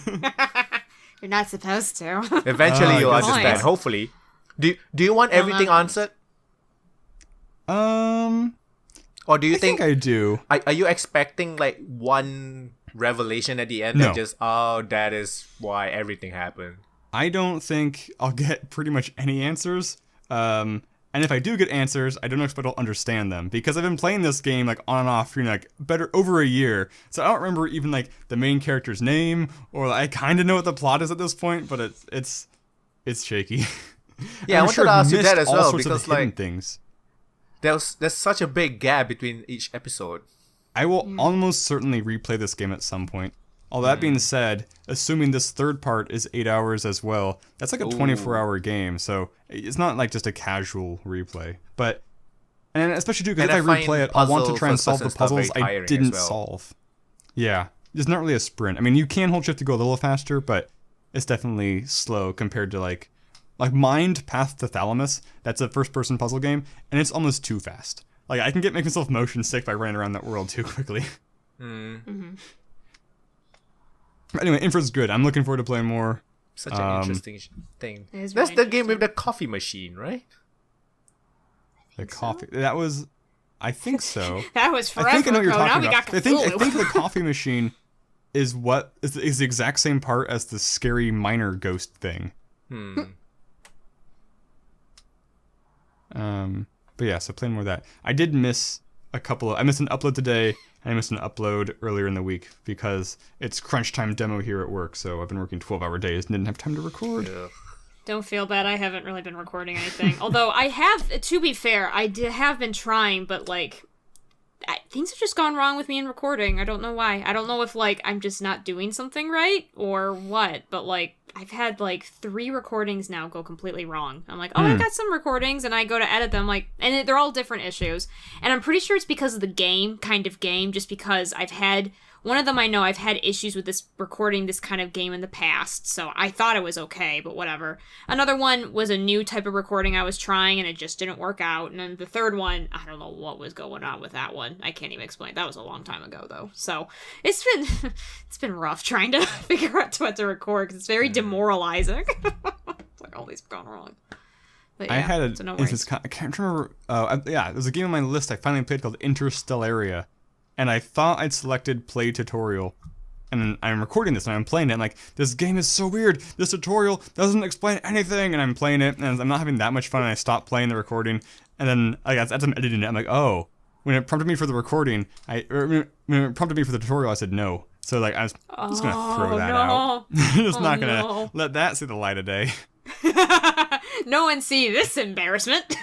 Speaker 2: You're not supposed to.
Speaker 1: Eventually you'll understand, hopefully. Do you want everything answered? Or do you think
Speaker 3: I do?
Speaker 1: Are you expecting like one revelation at the end?
Speaker 3: No.
Speaker 1: That just, that is why everything happened?
Speaker 3: I don't think I'll get pretty much any answers. And if I do get answers, I don't expect I'll understand them, because I've been playing this game like on and off for like better over a year. So I don't remember even like the main character's name, or I kind of know what the plot is at this point, but it's shaky.
Speaker 1: Yeah, I wanted to ask you that as well, because like
Speaker 3: things.
Speaker 1: There's such a big gap between each episode.
Speaker 3: I will almost certainly replay this game at some point. All that being said, assuming this third part is 8 hours as well, that's like a 24-hour game, so it's not like just a casual replay. But, and especially too, because if I replay it, I'll want to try and solve the puzzles I didn't solve. Yeah, it's not really a sprint. I mean, you can hold shift to go a little faster, but it's definitely slow compared to like Mind Path to Thalamus. That's a first-person puzzle game, and it's almost too fast. Like, I can make myself motion sick by running around that world too quickly.
Speaker 2: Mm-hmm.
Speaker 3: But anyway, Infra's good. I'm looking forward to playing more.
Speaker 1: Such an interesting thing.
Speaker 2: That's
Speaker 1: the game with the coffee machine, right?
Speaker 3: The coffee. That was... I think so.
Speaker 2: That was forever
Speaker 3: I think I know what you're
Speaker 2: ago.
Speaker 3: talking
Speaker 2: Now
Speaker 3: about.
Speaker 2: we got
Speaker 3: I think the coffee machine is the exact same part as the scary miner ghost thing. But yeah, so playing more of that. I did miss I missed an upload today, and I missed an upload earlier in the week because it's crunch time demo here at work, so I've been working 12-hour days and didn't have time to record.
Speaker 1: Ugh.
Speaker 2: Don't feel bad, I haven't really been recording anything. Although I have, to be fair, I have been trying, but like, things have just gone wrong with me in recording. I don't know why. I don't know if like I'm just not doing something right or what, but like I've had like 3 recordings now go completely wrong. I'm like, I got some recordings, and I go to edit them, like, and they're all different issues. And I'm pretty sure it's because of the game, just because I've had, one of them I know I've had issues with this recording this kind of game in the past, so I thought it was okay, but whatever. Another one was a new type of recording I was trying, and it just didn't work out. And then the third one, I don't know what was going on with that one. I can't even explain. That was a long time ago, though. So it's been rough trying to figure out what to record, because it's very demoralizing. It's like all these have gone wrong. But yeah,
Speaker 3: I had
Speaker 2: I
Speaker 3: can't remember. There's a game on my list I finally played called Interstellaria. And I thought I'd selected play tutorial. And I'm recording this and I'm playing it. I'm like, this game is so weird. This tutorial doesn't explain anything. And I'm playing it and I'm not having that much fun. And I stopped playing the recording. And then as I'm editing it, I'm like, oh. When it prompted me for the recording, when it prompted me for the tutorial, I said no. So like, I was just going to throw that out. Just not going to let that see the light of day.
Speaker 2: No one see this embarrassment.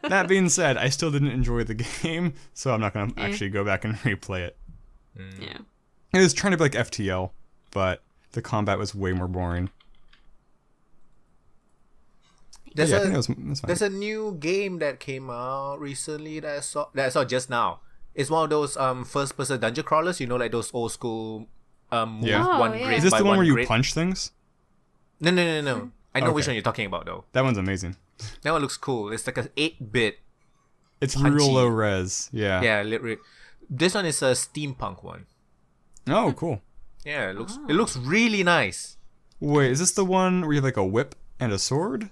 Speaker 3: That being said, I still didn't enjoy the game, so I'm not going to actually go back and replay it.
Speaker 2: Yeah.
Speaker 3: It was trying to be like FTL, but the combat was way more boring.
Speaker 1: There's a new game that came out recently that I saw just now. It's one of those first-person dungeon crawlers, like those old school
Speaker 3: Is
Speaker 2: Is
Speaker 3: this the one where you punch things?
Speaker 1: No. I know which one you're talking about, though.
Speaker 3: That one's amazing.
Speaker 1: That one looks cool. It's like an 8-bit.
Speaker 3: It's
Speaker 1: punchy.
Speaker 3: real low res. Yeah.
Speaker 1: Yeah, literally. This one is a steampunk one.
Speaker 3: Oh, cool.
Speaker 1: Yeah, it looks really nice.
Speaker 3: Wait, is this the one where you have like a whip and a sword?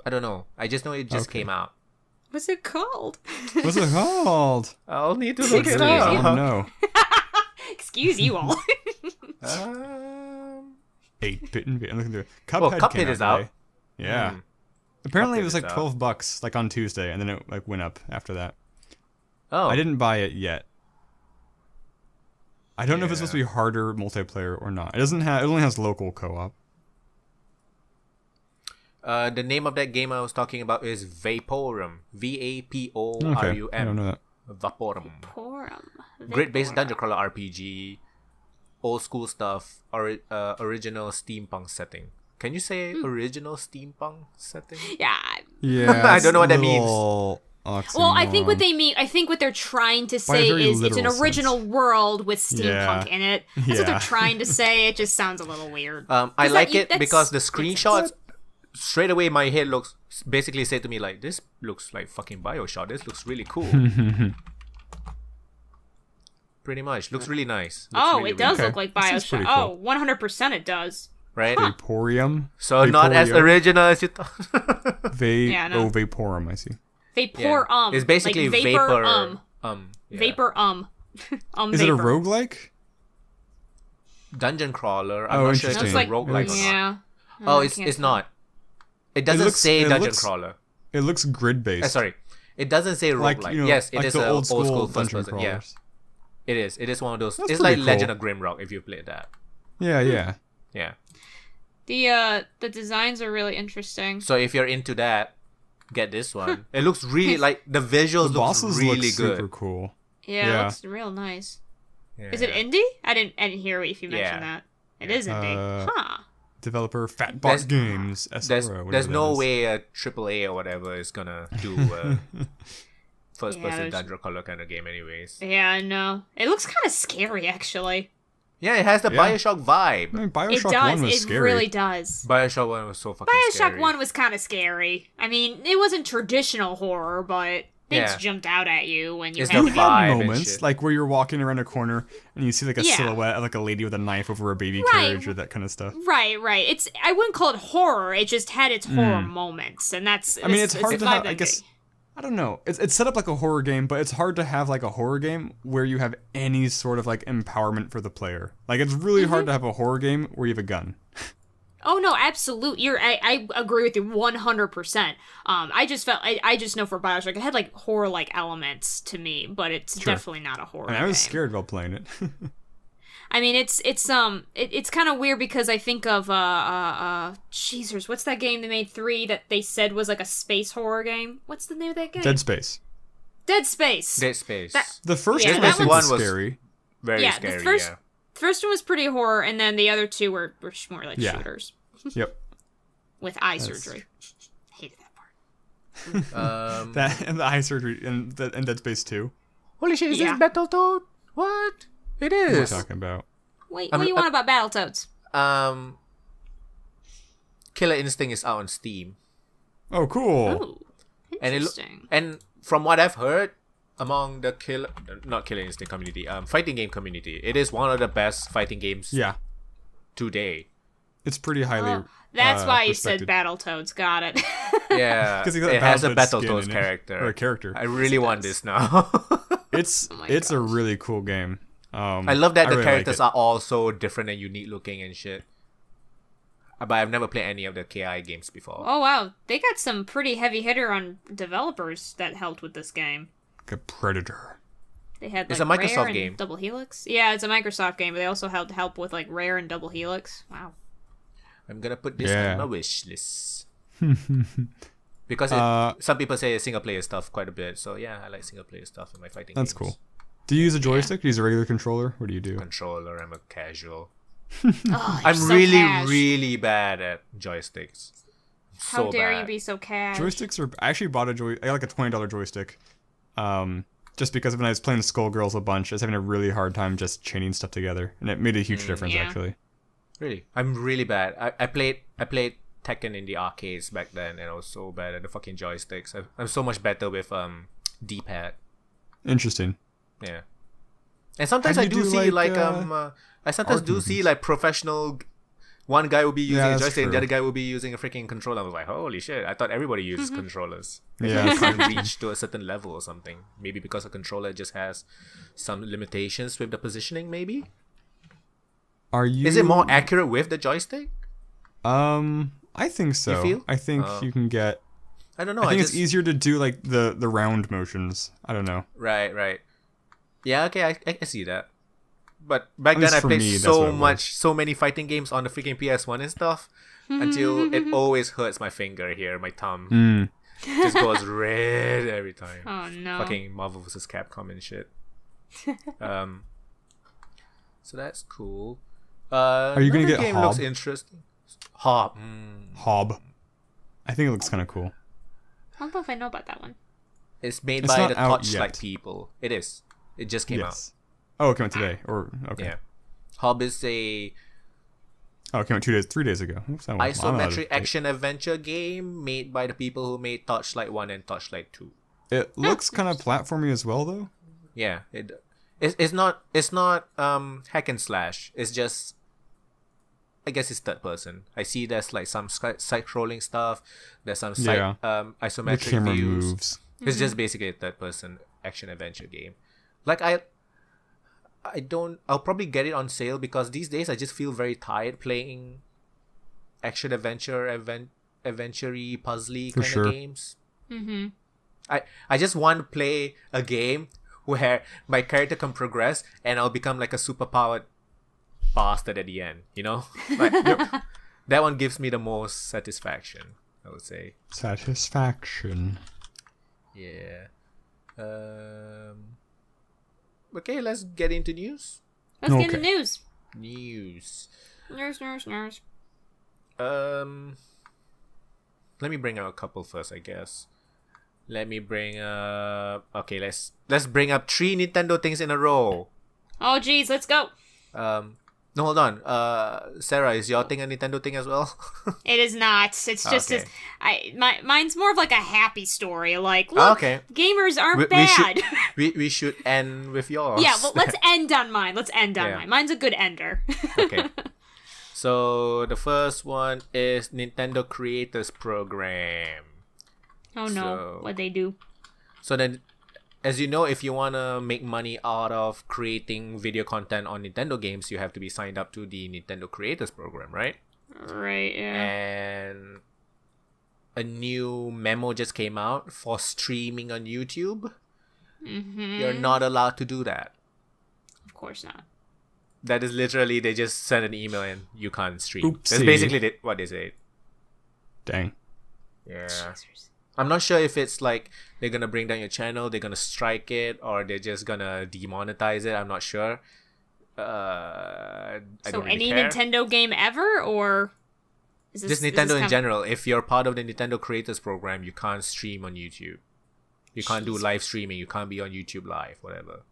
Speaker 1: I don't know. I just know it just came out.
Speaker 2: What's it called?
Speaker 3: What's it called?
Speaker 1: I'll need to look it
Speaker 3: I
Speaker 1: up.
Speaker 3: don't know.
Speaker 2: Excuse you all.
Speaker 3: 8-bit I'm looking through. Cuphead,
Speaker 1: Well, Cuphead
Speaker 3: came
Speaker 1: is
Speaker 3: today.
Speaker 1: out.
Speaker 3: Yeah. Apparently it
Speaker 1: Cuphead
Speaker 3: was
Speaker 1: is
Speaker 3: like
Speaker 1: out.
Speaker 3: $12 like on Tuesday, and then it like went up after that.
Speaker 1: Oh,
Speaker 3: I didn't buy it yet. I don't know if it's supposed to
Speaker 1: Yeah.
Speaker 3: be harder multiplayer or not. It doesn't have. It only has local co-op.
Speaker 1: The name of that game I was talking about is Vaporum. Vaporum.
Speaker 3: Okay, I don't know that.
Speaker 1: Vaporum.
Speaker 2: Porum.
Speaker 1: Grid-based dungeon crawler RPG. Old school stuff. Original steampunk setting. Can you say original steampunk setting?
Speaker 2: Yeah.
Speaker 3: Yeah,
Speaker 1: I don't know what that means.
Speaker 2: Well, I think what they mean, I think what they're trying to say
Speaker 3: very
Speaker 2: is it's an
Speaker 3: literal
Speaker 2: original world with steampunk
Speaker 3: Yeah.
Speaker 2: in it. That's what
Speaker 3: Yeah.
Speaker 2: they're trying to say. It just sounds a little weird.
Speaker 1: I
Speaker 2: 'Cause
Speaker 1: like
Speaker 2: that-
Speaker 1: it because the screenshots, straight away my head looks, basically say to me like, this looks like fucking Bioshock. This looks really cool. Pretty much. Looks really nice. Looks
Speaker 2: Oh,
Speaker 1: really,
Speaker 2: it does
Speaker 3: Okay.
Speaker 2: look like
Speaker 3: That seems
Speaker 2: Bioshock.
Speaker 3: pretty
Speaker 2: Oh,
Speaker 3: cool.
Speaker 2: 100% it does.
Speaker 1: Right?
Speaker 3: Vaporium.
Speaker 1: So not as
Speaker 3: Vaporeum.
Speaker 1: original as you thought.
Speaker 2: Yeah, no.
Speaker 3: Oh, Vaporum. I see.
Speaker 2: Vapor
Speaker 1: It's basically
Speaker 2: like
Speaker 1: vapor.
Speaker 2: yeah.
Speaker 1: Vapor.
Speaker 3: Is it a
Speaker 2: vapor.
Speaker 3: roguelike?
Speaker 1: Dungeon crawler. I'm
Speaker 3: Oh,
Speaker 1: not sure if
Speaker 3: interesting.
Speaker 1: it's
Speaker 2: It's like,
Speaker 1: roguelike or not.
Speaker 2: yeah.
Speaker 1: Oh,
Speaker 2: I
Speaker 1: it's
Speaker 2: can't tell.
Speaker 1: not. It doesn't
Speaker 3: looks-
Speaker 1: say
Speaker 3: it
Speaker 1: dungeon
Speaker 3: looks
Speaker 1: crawler.
Speaker 3: It looks grid-based.
Speaker 1: Sorry. It doesn't say
Speaker 3: Like,
Speaker 1: roguelike.
Speaker 3: you know,
Speaker 1: Yes, it
Speaker 3: like
Speaker 1: is
Speaker 3: the
Speaker 1: a
Speaker 3: old school
Speaker 1: first
Speaker 3: dungeon
Speaker 1: person. Yeah,
Speaker 3: crawlers.
Speaker 1: it is. It is one of those.
Speaker 3: That's
Speaker 1: It's like
Speaker 3: pretty
Speaker 1: Legend
Speaker 3: cool.
Speaker 1: of Grimrock if you played that.
Speaker 3: Yeah, yeah.
Speaker 1: Yeah.
Speaker 2: The designs are really interesting.
Speaker 1: So if you're into that, get this one. It looks really like the visuals
Speaker 3: The bosses
Speaker 1: looks really
Speaker 3: look
Speaker 1: good.
Speaker 3: super cool.
Speaker 2: Yeah,
Speaker 3: Yeah.
Speaker 2: it looks real nice.
Speaker 1: Yeah.
Speaker 2: Is it indie? I didn't hear if you mentioned
Speaker 1: Yeah.
Speaker 2: that. It is indie. Huh.
Speaker 3: Developer Fatbot
Speaker 1: There's-
Speaker 3: Games.
Speaker 1: There's
Speaker 3: SRO,
Speaker 1: no
Speaker 3: whatever that is.
Speaker 1: way a AAA or whatever is gonna do first
Speaker 2: Yeah,
Speaker 1: person
Speaker 2: there's-
Speaker 1: dungeon crawler kind of game anyways.
Speaker 2: Yeah, I know. It looks kind of scary, actually.
Speaker 1: Yeah, it has the
Speaker 3: Yeah.
Speaker 1: Bioshock vibe.
Speaker 3: I mean,
Speaker 2: It
Speaker 3: Bioshock
Speaker 2: does.
Speaker 3: 1 was
Speaker 2: It
Speaker 3: scary.
Speaker 2: really does.
Speaker 1: Bioshock 1 was so fucking
Speaker 2: Bioshock
Speaker 1: scary.
Speaker 2: 1 was kind of scary. I mean, it wasn't traditional horror, but things
Speaker 1: Yeah.
Speaker 2: jumped out at you when you
Speaker 1: It's
Speaker 2: had
Speaker 1: the
Speaker 2: to
Speaker 1: vibe.
Speaker 3: Had
Speaker 1: and
Speaker 3: moments
Speaker 1: shit.
Speaker 3: like where you're walking around a corner and you see like a
Speaker 2: Yeah.
Speaker 3: silhouette of like a lady with a knife over a baby
Speaker 2: Right.
Speaker 3: carriage or that kind of stuff.
Speaker 2: Right. It's I wouldn't call it horror. It just had its horror moments, and that's.
Speaker 3: I mean, it's hard
Speaker 2: the
Speaker 3: to
Speaker 2: vibe
Speaker 3: have.
Speaker 2: that
Speaker 3: I
Speaker 2: I'm
Speaker 3: guess
Speaker 2: getting.
Speaker 3: I don't know. It's set up like a horror game, but it's hard to have like a horror game where you have any sort of like empowerment for the player. Like it's really hard to have a horror game where you have a gun.
Speaker 2: Oh no, absolute. I agree with you 100%. I just felt I just know for Bioshock it had like horror like elements to me, but it's definitely not a horror.
Speaker 3: I mean, I was
Speaker 2: game.
Speaker 3: scared while playing it.
Speaker 2: I mean, it's kind of weird because I think of Jesus, what's that game they made 3 that they said was like a space horror game? What's the name of that game?
Speaker 3: Dead Space.
Speaker 2: Dead Space.
Speaker 1: Dead Space.
Speaker 2: That-
Speaker 3: The first
Speaker 2: Yeah,
Speaker 3: one
Speaker 2: that
Speaker 3: I think
Speaker 1: one
Speaker 3: was
Speaker 1: was-
Speaker 3: scary.
Speaker 1: Very
Speaker 2: yeah,
Speaker 1: scary.
Speaker 2: the first
Speaker 1: Yeah.
Speaker 2: first one was pretty horror, and then the other 2 were more like
Speaker 3: Yeah.
Speaker 2: shooters
Speaker 3: Yep.
Speaker 2: with eye surgery. Hated that part.
Speaker 3: That and the eye surgery and Dead Space 2.
Speaker 1: Holy shit! Is
Speaker 2: Yeah.
Speaker 1: this Battletoad? What? It
Speaker 3: What are you
Speaker 1: is.
Speaker 3: talking about?
Speaker 2: Wait,
Speaker 1: I'm-
Speaker 2: what do you want about Battletoads?
Speaker 1: Killer Instinct is out on Steam,
Speaker 3: Oh, cool.
Speaker 2: Oh,
Speaker 1: and
Speaker 2: interesting.
Speaker 1: and from what I've heard among the not Killer Instinct community, fighting game community, it is one of the best fighting games
Speaker 3: Yeah.
Speaker 1: today.
Speaker 3: It's pretty highly.
Speaker 2: Oh, that's why you said
Speaker 3: respected.
Speaker 2: Battletoads. Got it.
Speaker 1: Yeah,
Speaker 3: 'Cause he got
Speaker 1: it has a
Speaker 3: Battletoads skin
Speaker 1: Battletoads
Speaker 3: in it.
Speaker 1: character.
Speaker 3: Or a character.
Speaker 1: I really want this now.
Speaker 3: It's
Speaker 2: Oh my
Speaker 3: it's a
Speaker 2: gosh.
Speaker 3: really cool game.
Speaker 1: I love that the
Speaker 3: really
Speaker 1: characters
Speaker 3: like
Speaker 1: are all so different and unique looking and shit. But I've never played any of the KI games before.
Speaker 2: Oh wow, they got some pretty heavy hitter on developers that helped with this game.
Speaker 3: Like a Predator.
Speaker 2: They had
Speaker 1: It's
Speaker 2: like
Speaker 1: a Microsoft
Speaker 2: Rare and
Speaker 1: game.
Speaker 2: Double Helix. Yeah, it's a Microsoft game, but they also had help with like Rare and Double Helix. Wow.
Speaker 1: I'm gonna put this
Speaker 3: Yeah.
Speaker 1: on my wish list. Because some people say single player stuff quite a bit, so yeah, I like single player stuff in my fighting
Speaker 3: That's
Speaker 1: games.
Speaker 3: cool. Do you use a joystick? Do you use a regular controller? What do you do?
Speaker 1: Controller, I'm a casual.
Speaker 2: Oh,
Speaker 1: I'm
Speaker 2: you're so
Speaker 1: really,
Speaker 2: cash.
Speaker 1: really bad at joysticks.
Speaker 2: How
Speaker 1: So
Speaker 2: dare
Speaker 1: bad.
Speaker 2: you be so cash?
Speaker 3: Joysticks are. I actually bought I got like a $20 joystick. Just because when I was playing Skullgirls a bunch, I was having a really hard time just chaining stuff together, and it made a huge difference
Speaker 2: yeah.
Speaker 3: actually.
Speaker 1: Really, I'm really bad. I played Tekken in the arcades back then, and I was so bad at the fucking joysticks. I'm so much better with D-pad.
Speaker 3: Interesting.
Speaker 1: Yeah, and sometimes
Speaker 3: How
Speaker 1: I
Speaker 3: do you
Speaker 1: do
Speaker 3: do,
Speaker 1: see
Speaker 3: like,
Speaker 1: I sometimes
Speaker 3: art
Speaker 1: do see
Speaker 3: movements?
Speaker 1: like professional. One guy will be using
Speaker 3: Yeah,
Speaker 1: a
Speaker 3: that's
Speaker 1: joystick, and the
Speaker 3: true.
Speaker 1: other guy will be using a freaking controller. I was like, holy shit! I thought everybody uses controllers.
Speaker 3: Yeah,
Speaker 1: You can't reach to a certain level or something. Maybe because a controller just has some limitations with the positioning. Maybe.
Speaker 3: Are you?
Speaker 1: Is it more accurate with the joystick?
Speaker 3: I think so.
Speaker 1: You feel?
Speaker 3: I think you can get.
Speaker 1: I don't know.
Speaker 3: I think it's easier to do like the round motions. I don't know.
Speaker 1: Right. Yeah, okay, I can see that. But back then I played so many fighting games on the freaking PS1 and stuff until it always hurts my finger here, my thumb. Just goes red every time.
Speaker 2: Oh no.
Speaker 1: Fucking Marvel vs. Capcom and shit. So that's cool.
Speaker 3: Are you gonna get
Speaker 1: game
Speaker 3: Hob?
Speaker 1: Looks interesting. Hob.
Speaker 3: Hob. I think it looks kind of cool.
Speaker 2: I don't know if I know about that one.
Speaker 1: It's made by the
Speaker 3: not out
Speaker 1: Torchlight
Speaker 3: yet.
Speaker 1: people. It is. It just came out.
Speaker 3: Oh, it came out today. Okay.
Speaker 1: Yeah. Hob is a
Speaker 3: Oh, it came out 3 days ago. Oops, I'm out of
Speaker 1: isometric
Speaker 3: date.
Speaker 1: action adventure game made by the people who made Torchlight 1 and Torchlight 2.
Speaker 3: It looks kind of platformy as well, though.
Speaker 1: Yeah, it's not hack and slash. It's just, I guess it's third person. I see there's like some side-scrolling stuff. There's some isometric
Speaker 3: The camera
Speaker 1: views.
Speaker 3: moves.
Speaker 1: It's just basically a third person action adventure game. Like I'll probably get it on sale because these days I just feel very tired playing action adventure-y, puzzly kind of games.
Speaker 2: Mm-hmm.
Speaker 1: I just want to play a game where my character can progress and I'll become like a superpowered bastard at the end, you know? Like, that one gives me the most satisfaction, I would say.
Speaker 3: Satisfaction.
Speaker 1: Yeah. Okay, let's get into news.
Speaker 2: Let's get into news.
Speaker 1: News.
Speaker 2: News.
Speaker 1: Let me bring out a couple first, I guess. Let me bring up... Okay, let's bring up 3 Nintendo things in a row.
Speaker 2: Oh, geez, let's go.
Speaker 1: No, hold on. Sarah, is your thing a Nintendo thing as well?
Speaker 2: It is not. It's just
Speaker 1: Okay.
Speaker 2: mine's more of like a happy story. Like, look, gamers aren't bad.
Speaker 1: We should end with yours.
Speaker 2: Yeah, well, let's end on mine. Mine. Mine's a good ender.
Speaker 1: Okay. So the first one is Nintendo Creators Program.
Speaker 2: Oh no, what'd they do?
Speaker 1: So then, as you know, if you want to make money out of creating video content on Nintendo games, you have to be signed up to the Nintendo Creators Program, right?
Speaker 2: Right, yeah.
Speaker 1: And a new memo just came out for streaming on YouTube.
Speaker 2: Mm-hmm.
Speaker 1: You're not allowed to do that.
Speaker 2: Of course not.
Speaker 1: That is literally, they just send an email and you can't stream.
Speaker 3: Oopsie.
Speaker 1: That's basically what they say.
Speaker 3: Dang.
Speaker 1: Yeah.
Speaker 2: Jesus.
Speaker 1: I'm not sure if it's like they're gonna bring down your channel, they're gonna strike it, or they're just gonna demonetize it. I'm not sure. I don't really
Speaker 2: any
Speaker 1: care.
Speaker 2: Nintendo game ever, or is this,
Speaker 1: Just Nintendo in general. If you're part of the Nintendo Creators Program, you can't stream on YouTube. You can't do live streaming. You can't be on YouTube Live, whatever.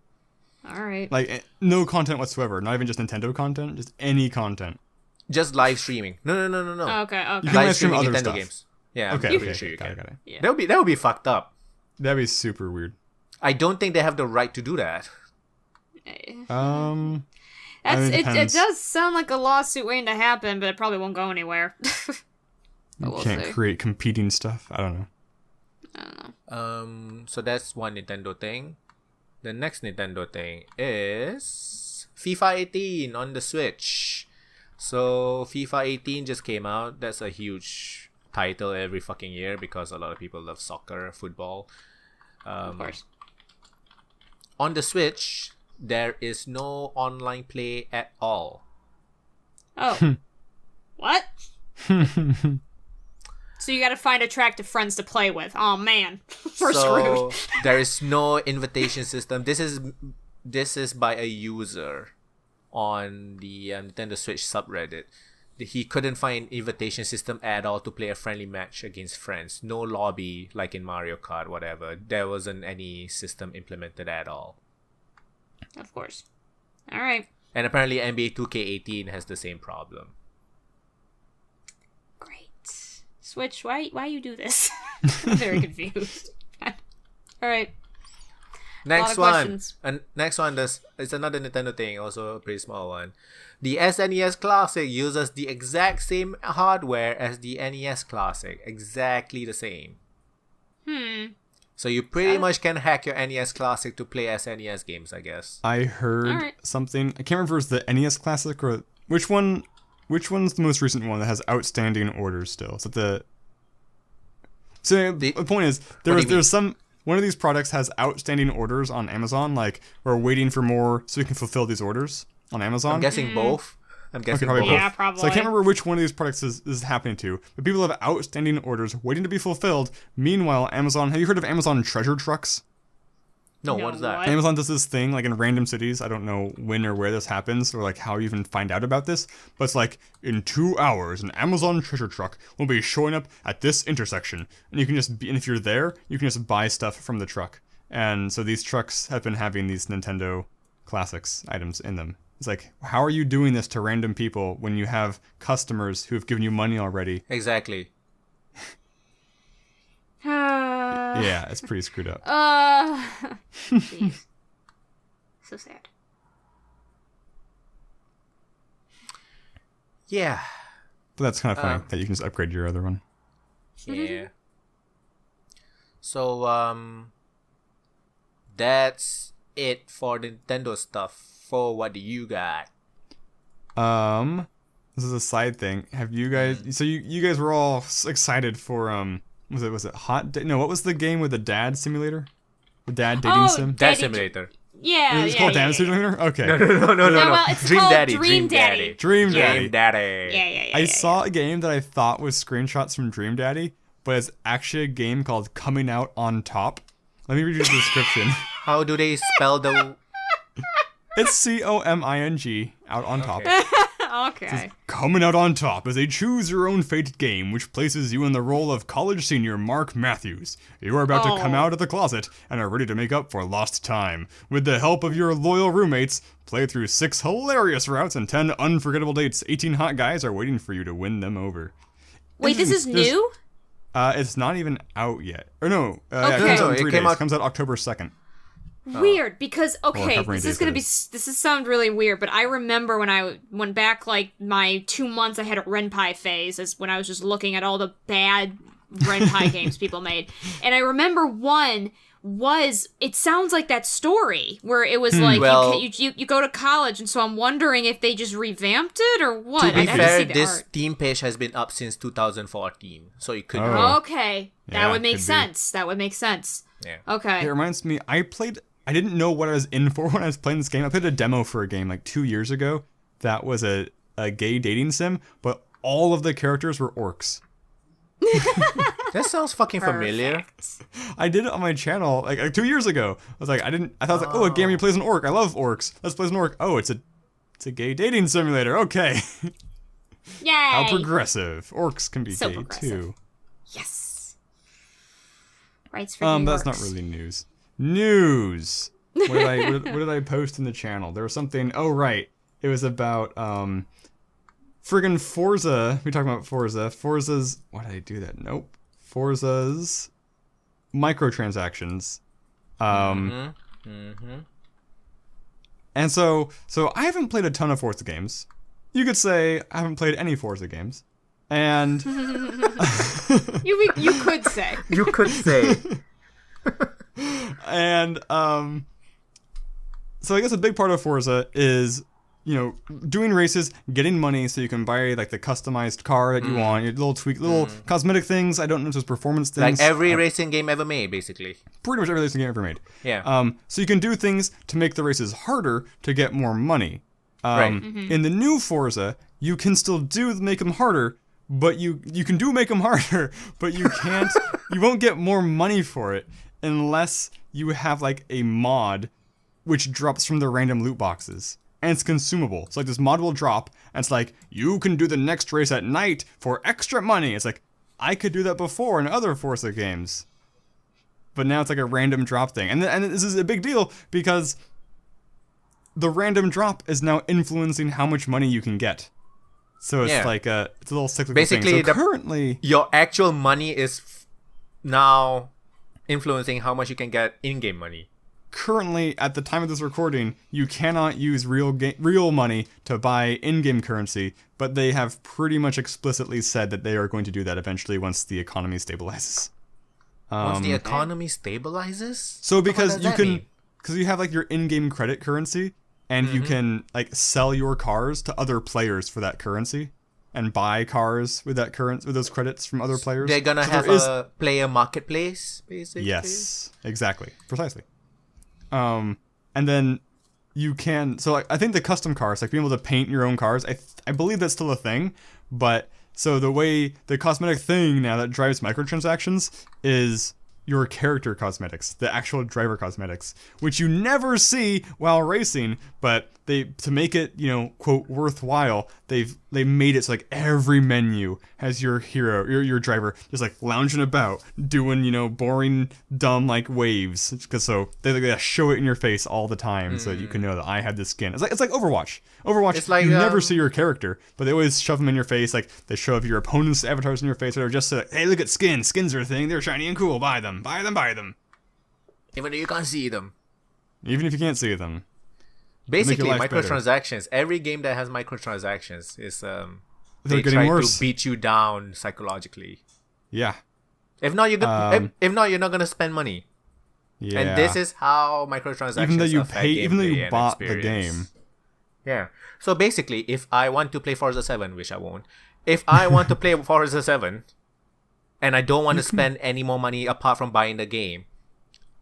Speaker 2: All right.
Speaker 3: Like, no content whatsoever. Not even just Nintendo content. Just any content.
Speaker 1: Just live streaming. No.
Speaker 2: Okay.
Speaker 3: You can
Speaker 1: Live
Speaker 3: live stream
Speaker 1: streaming
Speaker 3: other
Speaker 1: Nintendo
Speaker 3: stuff.
Speaker 1: games. Yeah,
Speaker 3: Okay,
Speaker 1: I'm pretty
Speaker 3: okay,
Speaker 1: sure you
Speaker 3: got
Speaker 1: can.
Speaker 3: it.
Speaker 2: Yeah.
Speaker 1: That would be fucked up.
Speaker 3: That'd be super weird.
Speaker 1: I don't think they have the right to do that.
Speaker 3: I
Speaker 2: That's
Speaker 3: mean,
Speaker 2: it. It
Speaker 3: depends.
Speaker 2: does sound like a lawsuit waiting to happen, but it probably won't go anywhere.
Speaker 3: You
Speaker 2: we'll
Speaker 3: can't
Speaker 2: see.
Speaker 3: create competing stuff. I don't know.
Speaker 2: I don't know.
Speaker 1: So that's one Nintendo thing. The next Nintendo thing is FIFA 18 on the Switch. So FIFA 18 just came out. That's a huge title every fucking year because a lot of people love soccer, football.
Speaker 2: Of course.
Speaker 1: On the Switch, there is no online play at all.
Speaker 2: Oh. What? So you gotta find attractive friends to play with. Oh man. We're screwed.
Speaker 1: There is no invitation system. This is by a user on the Nintendo Switch subreddit. He couldn't find invitation system at all to play a friendly match against friends. No lobby like in Mario Kart, whatever. There wasn't any system implemented at all.
Speaker 2: Of course. All right.
Speaker 1: And apparently NBA 2K18 has the same problem.
Speaker 2: Great. Switch, why you do this? I'm very confused. All right.
Speaker 1: Next
Speaker 2: lot of
Speaker 1: one.
Speaker 2: questions.
Speaker 1: And next one, it's another Nintendo thing, also a pretty small one. The SNES Classic uses the exact same hardware as the NES Classic. Exactly the same. So you pretty much can hack your NES Classic to play SNES games, I guess.
Speaker 3: I heard
Speaker 2: Alright.
Speaker 3: something. I can't remember if it was the NES Classic or Which one's the most recent one that has outstanding orders still? So the point is there's some one of these products has outstanding orders on Amazon, like we're waiting for more so we can fulfill these orders on Amazon.
Speaker 1: I'm guessing both.
Speaker 3: Probably both.
Speaker 2: Yeah, probably.
Speaker 3: So I can't remember which one of these products this is happening to, but people have outstanding orders waiting to be fulfilled. Meanwhile, Amazon, have you heard of Amazon treasure trucks?
Speaker 1: No, what is that?
Speaker 2: What?
Speaker 3: Amazon does this thing like in random cities. I don't know when or where this happens or like how you even find out about this, but it's like in 2 hours an Amazon treasure truck will be showing up at this intersection, and you can just and if you're there, you can just buy stuff from the truck. And so these trucks have been having these Nintendo Classics items in them. It's like, how are you doing this to random people when you have customers who have given you money already?
Speaker 1: Exactly.
Speaker 3: Yeah, it's pretty screwed up.
Speaker 2: Jeez. So sad.
Speaker 1: Yeah.
Speaker 3: But that's kind of funny that you can just upgrade your other one.
Speaker 1: Yeah. So, that's it for Nintendo stuff. For what do you got?
Speaker 3: This is a side thing. Have you guys? So you guys were all excited for Was it Hot Day? No, what was the game with the dad simulator? The dad dating sim?
Speaker 1: Dad Simulator.
Speaker 2: Yeah,
Speaker 3: It's called Dad Simulator? Okay.
Speaker 1: No.
Speaker 2: Well, it's
Speaker 1: Dream
Speaker 2: called
Speaker 1: Daddy.
Speaker 2: Dream Daddy.
Speaker 3: Dream
Speaker 1: Yeah.
Speaker 3: Daddy.
Speaker 1: Dream Daddy.
Speaker 2: Yeah.
Speaker 3: I saw a game that I thought was screenshots from Dream Daddy, but it's actually a game called Coming Out on Top. Let me read you the description.
Speaker 1: How do they spell the...
Speaker 3: It's COMING, out on top.
Speaker 1: Okay.
Speaker 2: Okay.
Speaker 3: Coming Out on Top is a choose-your-own-fate game which places you in the role of college senior Mark Matthews. You are about to come out of the closet and are ready to make up for lost time. With the help of your loyal roommates, play through 6 hilarious routes and 10 unforgettable dates. 18 hot guys are waiting for you to win them over.
Speaker 2: Wait, this is new?
Speaker 3: It's not even out yet. Or no,
Speaker 2: Okay.
Speaker 3: it comes out in
Speaker 1: It
Speaker 3: 3
Speaker 1: came
Speaker 3: days.
Speaker 1: out-
Speaker 3: It comes out October 2nd.
Speaker 2: Weird, because okay,
Speaker 3: however many
Speaker 2: this is
Speaker 3: days
Speaker 2: gonna
Speaker 3: it
Speaker 2: be
Speaker 3: is.
Speaker 2: this is sound really weird, but I remember when I went back like my 2 months, I had a Renpai phase, as when I was just looking at all the bad Renpai games people made, and I remember one was it sounds like that story where it was like
Speaker 1: Well-
Speaker 2: you go to college, and so I'm wondering if they just revamped it or what.
Speaker 1: To be
Speaker 2: I'd have to
Speaker 1: fair,
Speaker 2: see the
Speaker 1: this
Speaker 2: art.
Speaker 1: Steam page has been up since 2014, so it could
Speaker 3: Oh.
Speaker 2: Okay, that
Speaker 3: Yeah,
Speaker 2: would make
Speaker 3: could be.
Speaker 2: sense. That would make sense.
Speaker 1: Yeah.
Speaker 2: Okay.
Speaker 3: It reminds me, I didn't know what I was in for when I was playing this game. I played a demo for a game like 2 years ago that was a gay dating sim, but all of the characters were orcs.
Speaker 1: That sounds fucking familiar.
Speaker 3: I did it on my channel like 2 years ago. I was like, I thought it was like, oh, a game where you play as an orc. I love orcs. Let's play as an orc. Oh, it's a gay dating simulator. Okay.
Speaker 2: Yay!
Speaker 3: How progressive. Orcs can be
Speaker 2: So
Speaker 3: gay
Speaker 2: progressive.
Speaker 3: too.
Speaker 2: Yes. Rights for gay
Speaker 3: That's
Speaker 2: works.
Speaker 3: not really news. News. What did I post in the channel? There was something. Oh right, it was about friggin' Forza. We talking about Forza. Forza's. Why did I do that? Nope. Forza's microtransactions. And so I haven't played a ton of Forza games. You could say I haven't played any Forza games. And
Speaker 2: You could say.
Speaker 1: You could say.
Speaker 3: And so I guess a big part of Forza is, doing races, getting money so you can buy like the customized car that you want, your little cosmetic things. I don't know if there's performance things.
Speaker 1: Like every racing game ever made, basically.
Speaker 3: Pretty much every racing game ever made.
Speaker 1: Yeah.
Speaker 3: So you can do things to make the races harder to get more money.
Speaker 1: Right.
Speaker 3: In the new Forza, you can still make them harder, but you can make them harder, but you can't. You won't get more money for it unless you have like a mod which drops from the random loot boxes. And it's consumable. So like this mod will drop and it's like, you can do the next race at night for extra money. It's like, I could do that before in other Forza games. But now it's like a random drop thing. And this is a big deal because the random drop is now influencing how much money you can get. So it's like it's a little cyclical
Speaker 1: Basically,
Speaker 3: thing. So currently
Speaker 1: your actual money is now influencing how much you can get in-game money.
Speaker 3: Currently, at the time of this recording, you cannot use real money to buy in-game currency, but they have pretty much explicitly said that they are going to do that eventually once the economy stabilizes.
Speaker 1: Once the economy stabilizes?
Speaker 3: So
Speaker 1: What
Speaker 3: because
Speaker 1: does
Speaker 3: you
Speaker 1: that
Speaker 3: can,
Speaker 1: mean?
Speaker 3: because you have like your in-game credit currency, and you can like sell your cars to other players for that currency, and buy cars with those credits from other players.
Speaker 1: They're gonna have a player marketplace, basically.
Speaker 3: Yes, exactly, precisely. And then you can. So like, I think the custom cars, like being able to paint your own cars, I believe that's still a thing. But so the cosmetic thing now that drives microtransactions is your character cosmetics, the actual driver cosmetics, which you never see while racing, but to make it, quote, worthwhile, they made it so like every menu has your hero, your driver just like lounging about doing, boring, dumb like waves, because so they show it in your face all the time so that you can know that I have this skin. It's like Overwatch. It's like, you never see your character, but they always shove them in your face. Like they show up your opponent's avatars in your face, or just say, hey, look at skins. Skins are a thing. They're shiny and cool. Buy them.
Speaker 1: Even though you can't see them.
Speaker 3: Even if you can't see them.
Speaker 1: Basically, microtransactions. Every game that has microtransactions is
Speaker 3: they try worse.
Speaker 1: To beat you down psychologically.
Speaker 3: Yeah.
Speaker 1: If not, you're not gonna spend money.
Speaker 3: Yeah.
Speaker 1: And this is how microtransactions
Speaker 3: even though you bought the game.
Speaker 1: Yeah. So basically, if I want to play Forza 7, which I won't, if I want to play Forza 7, and I don't want to spend any more money apart from buying the game,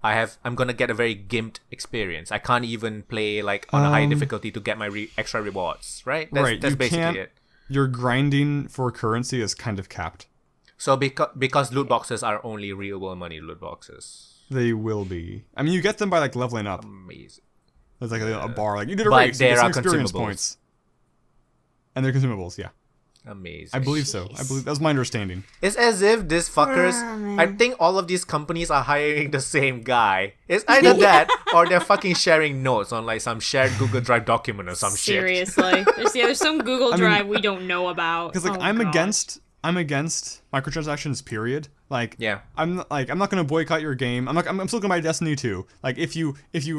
Speaker 1: I'm gonna get a very gimped experience. I can't even play like on a high difficulty to get my extra rewards, right? That's basically it.
Speaker 3: Your grinding for currency is kind of capped.
Speaker 1: So because loot boxes are only real world money loot boxes.
Speaker 3: They will be. I mean, you get them by like leveling up.
Speaker 1: Amazing.
Speaker 3: There's like a bar, like you did a race, you get some experience points. And they're consumables, yeah.
Speaker 1: Amazing.
Speaker 3: I believe so. That's my understanding.
Speaker 1: It's as if these fuckers, I think all of these companies are hiring the same guy. It's either that or they're fucking sharing notes on like some shared Google Drive document or some shit.
Speaker 2: Seriously. There's some Google Drive we don't know about.
Speaker 3: Because like I'm against microtransactions, period. Like,
Speaker 1: yeah.
Speaker 3: I'm not gonna boycott your game. I'm still gonna buy Destiny 2. Like, if you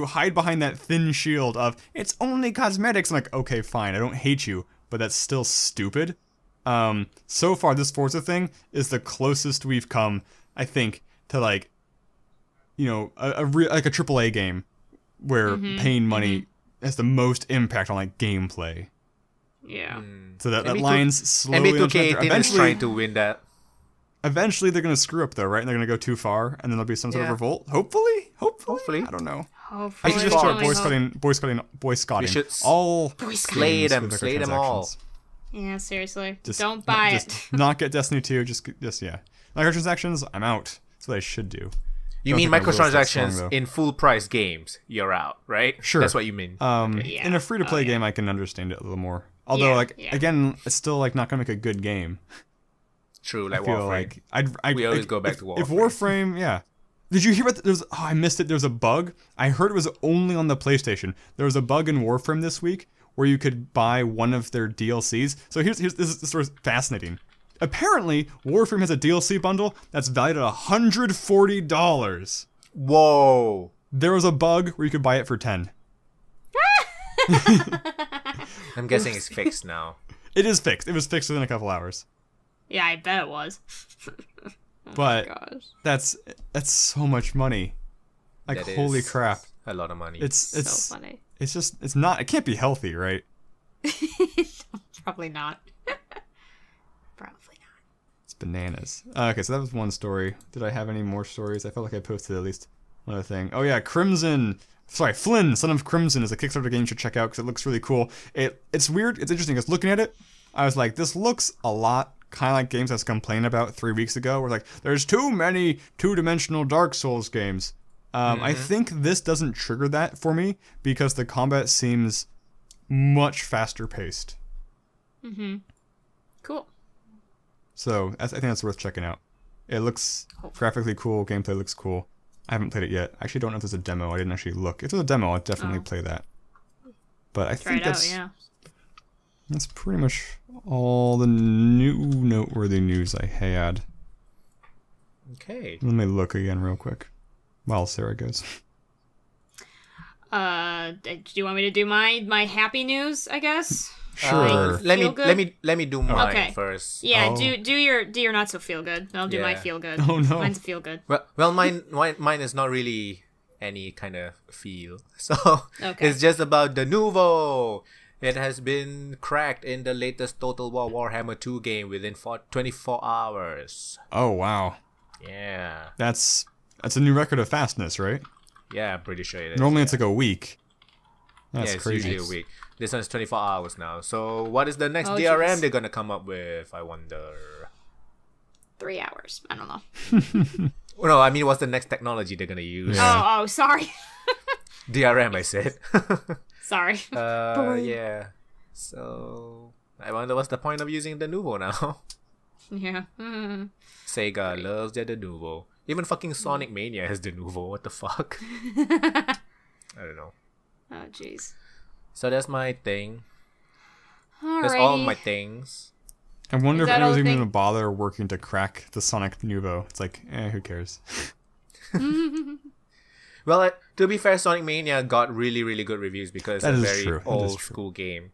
Speaker 3: hide behind that thin shield of it's only cosmetics, I'm like, okay, fine, I don't hate you, but that's still stupid. So far this Forza thing is the closest we've come, I think, to like, a AAA game where paying money has the most impact on like gameplay.
Speaker 2: Yeah.
Speaker 3: So that line's slowly.
Speaker 1: And B2K18 is trying to win that.
Speaker 3: Eventually, they're going to screw up, though, right? And they're going to go too far, and then there'll be some sort of revolt. Hopefully. I don't know.
Speaker 2: Hopefully.
Speaker 3: I should just start boycotting.
Speaker 1: We should
Speaker 3: all
Speaker 1: slay them all.
Speaker 2: Yeah, seriously. Don't buy it.
Speaker 3: Not get Destiny 2. Just yeah. Microtransactions, I'm out. That's what I should do.
Speaker 1: You mean microtransactions in full price games? You're out, right?
Speaker 3: Sure.
Speaker 1: That's what you mean.
Speaker 3: In a free to play game, I can understand it a little more. Although, again, it's still like not gonna make a good game.
Speaker 1: True, like
Speaker 3: I feel
Speaker 1: Warframe.
Speaker 3: Like
Speaker 1: we always go back to Warframe.
Speaker 3: If Warframe, yeah. Did you hear about I missed it. There was a bug. I heard it was only on the PlayStation. There was a bug in Warframe this week where you could buy one of their DLCs. So this is sort of fascinating. Apparently, Warframe has a DLC bundle that's valued at $140.
Speaker 1: Whoa.
Speaker 3: There was a bug where you could buy it for $10.
Speaker 1: I'm guessing it's fixed now.
Speaker 3: It is fixed. It was fixed within a couple hours.
Speaker 2: Yeah, I bet it was.
Speaker 3: But that's so much money. Like, holy crap.
Speaker 1: A lot of money.
Speaker 3: It's
Speaker 2: so funny.
Speaker 3: It can't be healthy, right?
Speaker 2: Probably not. Probably not.
Speaker 3: It's bananas. Okay, so that was one story. Did I have any more stories? I felt like I posted at least one other thing. Oh yeah, Flynn, Son of Crimson is a Kickstarter game you should check out because it looks really cool. It's weird. It's interesting because looking at it, I was like, this looks a lot kind of like games I was complaining about 3 weeks ago. Where like, there's too many two-dimensional Dark Souls games. I think this doesn't trigger that for me because the combat seems much faster paced.
Speaker 2: Cool.
Speaker 3: So I think that's worth checking out. It looks graphically cool. Gameplay looks cool. I haven't played it yet. I actually don't know if there's a demo. I didn't actually look. If there's a demo, I'd definitely play that. But I think that's pretty much all the new noteworthy news I had.
Speaker 1: Okay.
Speaker 3: Let me look again real quick while Sarah goes.
Speaker 2: Do you want me to do my happy news, I guess?
Speaker 3: Sure.
Speaker 1: Let me do mine first.
Speaker 2: Yeah, do your not so feel good. I'll do my feel good.
Speaker 3: Oh no.
Speaker 2: Mine's feel good.
Speaker 1: Well, mine is not really any kind of feel. So it's just about Denuvo. It has been cracked in the latest Total War Warhammer 2 game within 24 hours.
Speaker 3: Oh, wow.
Speaker 1: Yeah.
Speaker 3: That's a new record of fastness, right?
Speaker 1: Yeah, I'm pretty sure it is.
Speaker 3: Normally it's like a week. That's
Speaker 1: it's
Speaker 3: crazy.
Speaker 1: usually a week. This one's 24 hours now. So what is the next DRM they're going to come up with, I wonder?
Speaker 2: 3 hours. I don't know.
Speaker 1: No, I mean, what's the next technology they're going to use?
Speaker 3: Yeah.
Speaker 2: Oh, sorry.
Speaker 1: DRM, I said.
Speaker 2: Sorry.
Speaker 1: Yeah. So I wonder what's the point of using Denuvo now.
Speaker 2: Yeah.
Speaker 1: Sega loves their Denuvo. Even fucking Sonic Mania has Denuvo. What the fuck? I don't know.
Speaker 2: Oh, jeez.
Speaker 1: So that's my thing.
Speaker 2: Alrighty.
Speaker 1: That's all my things.
Speaker 3: I wonder if
Speaker 2: that
Speaker 3: anyone's
Speaker 2: all
Speaker 3: even
Speaker 2: thing?
Speaker 3: going to bother working to crack the Sonic Denuvo. It's like, who cares?
Speaker 1: Well, to be fair, Sonic Mania got really, really good reviews because it's a very old school game.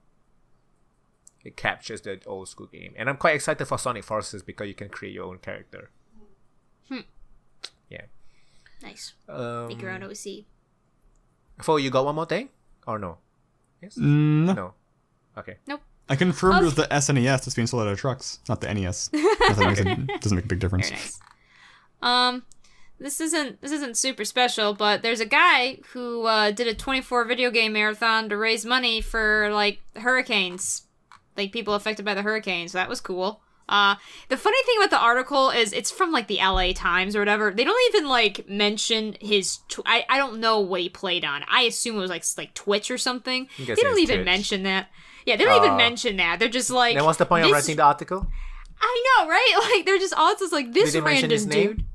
Speaker 1: It captures the old school game. And I'm quite excited for Sonic Forces because you can create your own character. Yeah.
Speaker 2: Nice. Make your own OC.
Speaker 1: Fo, you got one more thing? Or no? Yes?
Speaker 3: No.
Speaker 1: Okay.
Speaker 2: Nope.
Speaker 3: I confirmed it was the SNES that's being sold out of trucks, not the NES. Doesn't make a big difference.
Speaker 2: Very nice. This isn't super special, but there's a guy who did a 24 video game marathon to raise money for like hurricanes, like people affected by the hurricanes. So that was cool. The funny thing about the article is it's from like the LA Times or whatever. They don't even like mention his. I don't know what he played on. I assume it was like Twitch or something. They don't even mention that. Yeah, they don't even mention that. They're just like.
Speaker 1: Then what's the point of writing the article?
Speaker 2: I know, right? Like they're just all it's just like this
Speaker 1: Did they
Speaker 2: random
Speaker 1: mention his
Speaker 2: dude.
Speaker 1: name?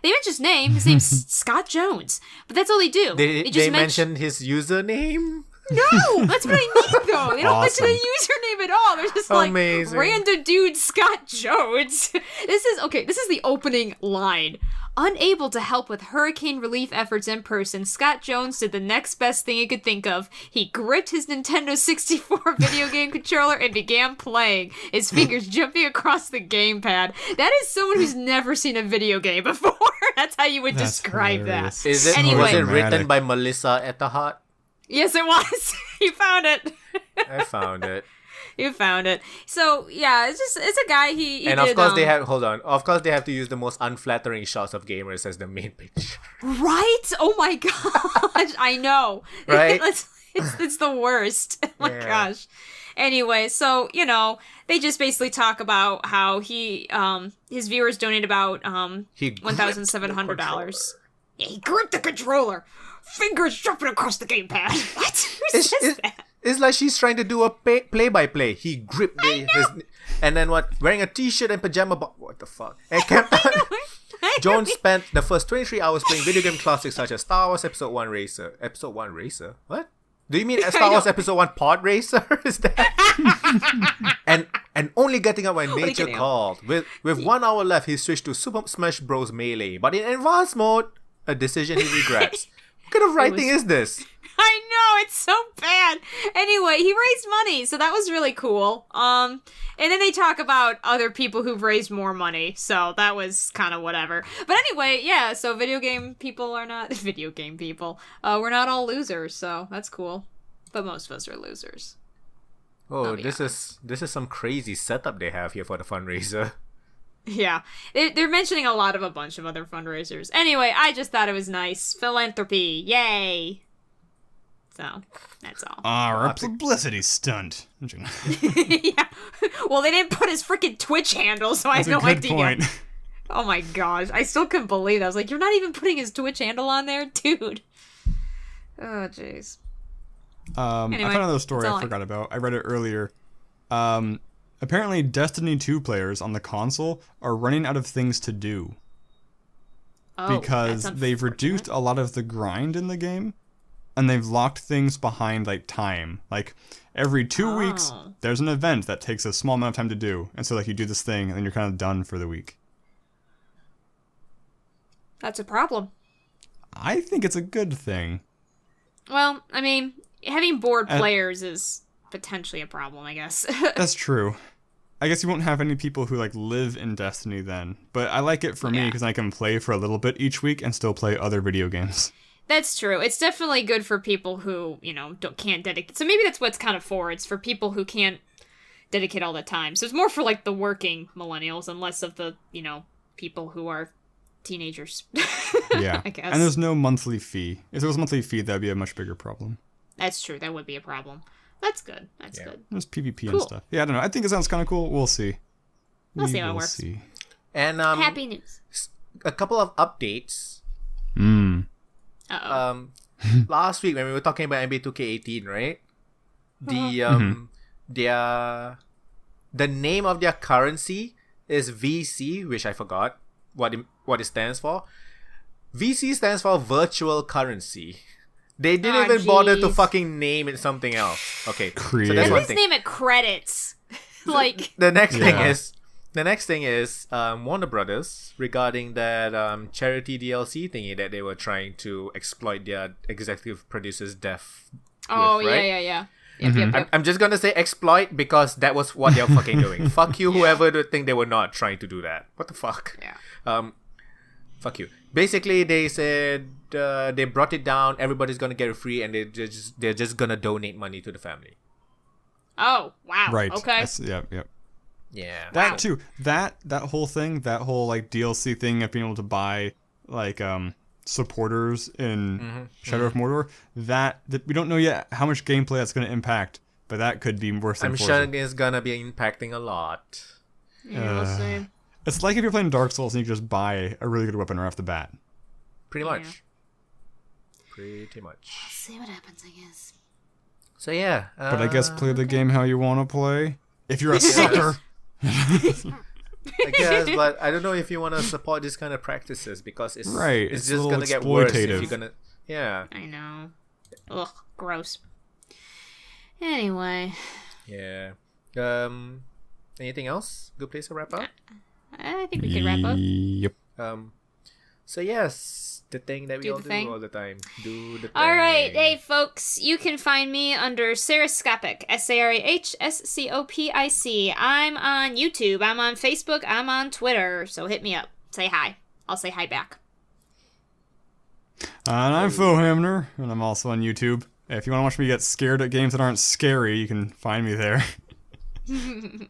Speaker 2: They mention his name. His name's Scott Jones, but that's all they do.
Speaker 1: They mention his username.
Speaker 2: No, that's what I mean though. They don't mention a username at all. They're just like random dude Scott Jones. This is the opening line. Unable to help with hurricane relief efforts in person, Scott Jones did the next best thing he could think of. He gripped his Nintendo 64 video game controller and began playing, his fingers jumping across the gamepad. That is someone who's never seen a video game before. That's how you would describe
Speaker 3: hilarious.
Speaker 2: that.
Speaker 1: Was it written by Melissa Etterhart?
Speaker 2: Yes, it was. You found it.
Speaker 1: I found it.
Speaker 2: You found it. So yeah, it's a guy. He
Speaker 1: and
Speaker 2: did,
Speaker 1: of course they have. Hold on. Of course they have to use the most unflattering shots of gamers as the main picture.
Speaker 2: Right? Oh my gosh! I know.
Speaker 1: Right?
Speaker 2: it's the worst. Oh my gosh. Anyway, so they just basically talk about how he his viewers donate about $1,700. Yeah, he gripped the controller, fingers jumping across the gamepad. What? Who says that?
Speaker 1: It's like she's trying to do a play-by-play. He gripped his... And then what? Wearing a t-shirt and pajama... What the fuck? And Jones spent the first 23 hours playing video game classics such as Star Wars Episode 1 Racer. Episode 1 Racer? What? Do you mean Star Wars Episode 1 Pod Racer? Is that... and only getting up when nature called. With 1 hour left, he switched to Super Smash Bros. Melee. But in advanced mode, a decision he regrets. What kind of writing is this?
Speaker 2: I know, it's so bad. Anyway, he raised money, so that was really cool. And then they talk about other people who've raised more money, so that was kind of whatever. But anyway, yeah, so video game people are not video game people. We're not all losers, so that's cool. But most of us are losers.
Speaker 1: Oh, this is some crazy setup they have here for the fundraiser.
Speaker 2: Yeah, they're mentioning a bunch of other fundraisers. Anyway, I just thought it was nice. Philanthropy, yay! So, that's all.
Speaker 3: Our publicity stunt.
Speaker 2: Yeah. Well, they didn't put his freaking Twitch handle, so I have no idea. Point. Oh my gosh. I still couldn't believe that. I was like, you're not even putting his Twitch handle on there? Dude. Oh, jeez.
Speaker 3: Anyway, I found another story I forgot about. I read it earlier. Apparently, Destiny 2 players on the console are running out of things to do.
Speaker 2: Oh,
Speaker 3: because they've reduced a lot of the grind in the game. And they've locked things behind, like, time. Like, every 2 weeks, there's an event that takes a small amount of time to do. And so, like, you do this thing, and then you're kind of done for the week.
Speaker 2: That's a problem.
Speaker 3: I think it's a good thing.
Speaker 2: Well, I mean, having bored players is potentially a problem, I guess.
Speaker 3: That's true. I guess you won't have any people who, like, live in Destiny then. But I like it for me, because I can play for a little bit each week and still play other video games.
Speaker 2: That's true. It's definitely good for people who, can't dedicate. So maybe that's what's kind of for. It's for people who can't dedicate all the time. So it's more for, like, the working millennials and less of the, people who are teenagers.
Speaker 3: Yeah.
Speaker 2: I guess.
Speaker 3: And there's no monthly fee. If there was a monthly fee, that'd be a much bigger problem.
Speaker 2: That's true. That would be a problem. That's good. That's good.
Speaker 3: There's PvP and stuff. Yeah, I don't know. I think it sounds kind of cool. We'll see.
Speaker 2: We'll see how it works.
Speaker 3: See.
Speaker 1: And
Speaker 2: happy news.
Speaker 1: A couple of updates.
Speaker 2: Uh-oh.
Speaker 1: Last week when we were talking about NBA 2K18, right? The name of their currency is VC, which I forgot what it stands for. VC stands for virtual currency. They didn't even bother to fucking name it something else. Okay,
Speaker 3: Creative.
Speaker 1: so that's
Speaker 2: At
Speaker 1: one
Speaker 2: least
Speaker 1: thing.
Speaker 2: name it credits. Like
Speaker 1: The next thing is Warner Brothers regarding that charity DLC thingy that they were trying to exploit their executive producer's death.
Speaker 2: Oh,
Speaker 1: with, right?
Speaker 2: Yeah. Yep.
Speaker 1: I'm just gonna say exploit because that was what they're fucking doing. Fuck you, whoever would think they were not trying to do that. What the fuck?
Speaker 2: Yeah.
Speaker 1: Fuck you. Basically, they said they brought it down. Everybody's gonna get it free, and they're just gonna donate money to the family.
Speaker 2: Oh, wow.
Speaker 3: Right.
Speaker 2: Okay.
Speaker 3: Yep.
Speaker 1: Yeah.
Speaker 3: That too. That whole thing, that whole like DLC thing of being able to buy like supporters in Shadow of Mordor, that we don't know yet how much gameplay that's going to impact, but that could be worse than Forza.
Speaker 1: I'm sure it's gonna be impacting a lot.
Speaker 2: Yeah, we'll see.
Speaker 3: It's like if you're playing Dark Souls and you just buy a really good weapon right off the bat.
Speaker 1: Pretty much.
Speaker 2: Yeah.
Speaker 1: Pretty much.
Speaker 2: See what happens, I guess.
Speaker 1: So yeah.
Speaker 3: But I guess play the game how you want to play. If you're a sucker.
Speaker 1: I guess, but I don't know if you want to support these kind of practices because it's
Speaker 3: it's
Speaker 1: just
Speaker 3: a
Speaker 1: gonna get worse if
Speaker 3: exploitative.
Speaker 1: you're gonna. Yeah.
Speaker 2: I know. Ugh, gross. Anyway.
Speaker 1: Yeah. Anything else? Good place to wrap up.
Speaker 2: I think we can wrap up.
Speaker 3: Yep.
Speaker 1: So yes, the thing that we
Speaker 2: Do
Speaker 1: all
Speaker 2: the
Speaker 1: do
Speaker 2: thing.
Speaker 1: all the time. Do the thing.
Speaker 2: All right, hey folks, you can find me under Sarahscopic, Sarahscopic. I'm on YouTube, I'm on Facebook, I'm on Twitter, so hit me up. Say hi. I'll say hi back.
Speaker 3: And I'm Foehamner, and I'm also on YouTube. If you want to watch me get scared at games that aren't scary, you can find me there.
Speaker 1: And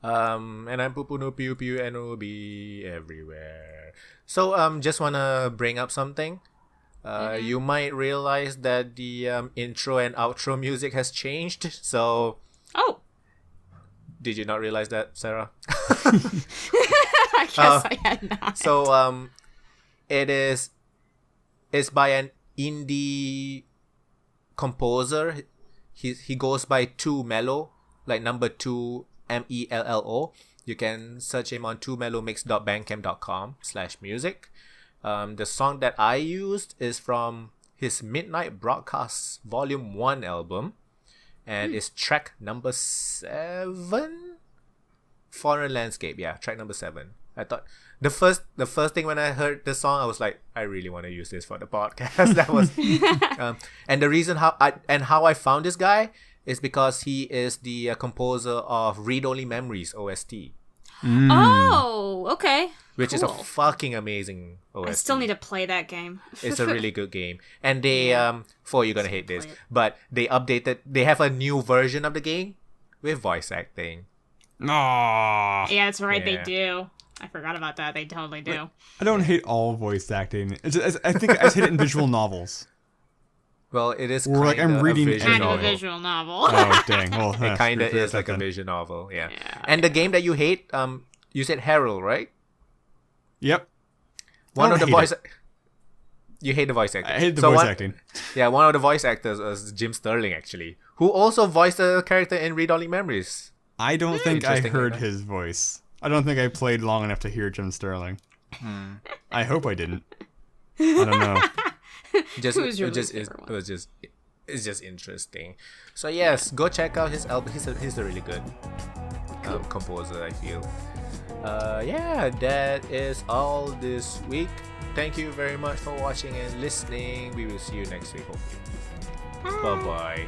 Speaker 1: I'm Pupunoob, and will be everywhere. So just wanna bring up something. You might realize that the intro and outro music has changed. So
Speaker 2: Oh.
Speaker 1: did you not realize that, Sarah?
Speaker 2: I guess I had not.
Speaker 1: So it's by an indie composer. He goes by 2Mello, like number 2 MELLO. You can search him on 2mellomix.bandcamp.com/music. The song that I used is from his Midnight Broadcasts Volume 1 album, and it's track number 7, Foreign Landscape. Yeah, track number 7. I thought the first thing when I heard the song, I was like, I really want to use this for the podcast. That was and the reason how I found this guy is because he is the composer of Read Only Memories OST.
Speaker 2: Oh, okay.
Speaker 1: Which is a
Speaker 2: Cool.
Speaker 1: fucking amazing OST.
Speaker 2: I still need to play that game.
Speaker 1: It's a really good game. And they, you're gonna hate this,
Speaker 2: play it.
Speaker 1: but they have a new version of the game with voice acting.
Speaker 3: Aww.
Speaker 2: Yeah, that's right,
Speaker 1: Yeah.
Speaker 2: they do. I forgot about that. They totally do.
Speaker 3: I don't hate all voice acting. I think I just hate it in visual novels.
Speaker 1: Well, it is
Speaker 3: Or, like, I'm reading
Speaker 1: a visual
Speaker 2: Kind of a
Speaker 1: novel.
Speaker 2: visual novel.
Speaker 3: Oh, dang. Well,
Speaker 1: It kind of
Speaker 3: screw
Speaker 1: is
Speaker 3: that
Speaker 1: like a
Speaker 3: then.
Speaker 1: visual novel, yeah.
Speaker 2: Yeah,
Speaker 1: And the game that you hate, you said Harold, right?
Speaker 3: Yep.
Speaker 1: One
Speaker 3: I
Speaker 1: of the
Speaker 3: don't hate
Speaker 1: voice. You hate the voice acting.
Speaker 3: I hate the voice acting.
Speaker 1: Yeah, one of the voice actors was Jim Sterling, actually, who also voiced the character in Read Only Memories.
Speaker 3: I don't think I
Speaker 1: Interesting,
Speaker 3: heard
Speaker 1: right?
Speaker 3: his voice. I don't think I played long enough to hear Jim Sterling. I hope I didn't. I don't know.
Speaker 2: Who's your least favorite one?
Speaker 1: It's just interesting. So yes, go check out his album. He's a really good composer, I feel. Yeah, that is all this week. Thank you very much for watching and listening. We will see you next week, hopefully. Bye bye.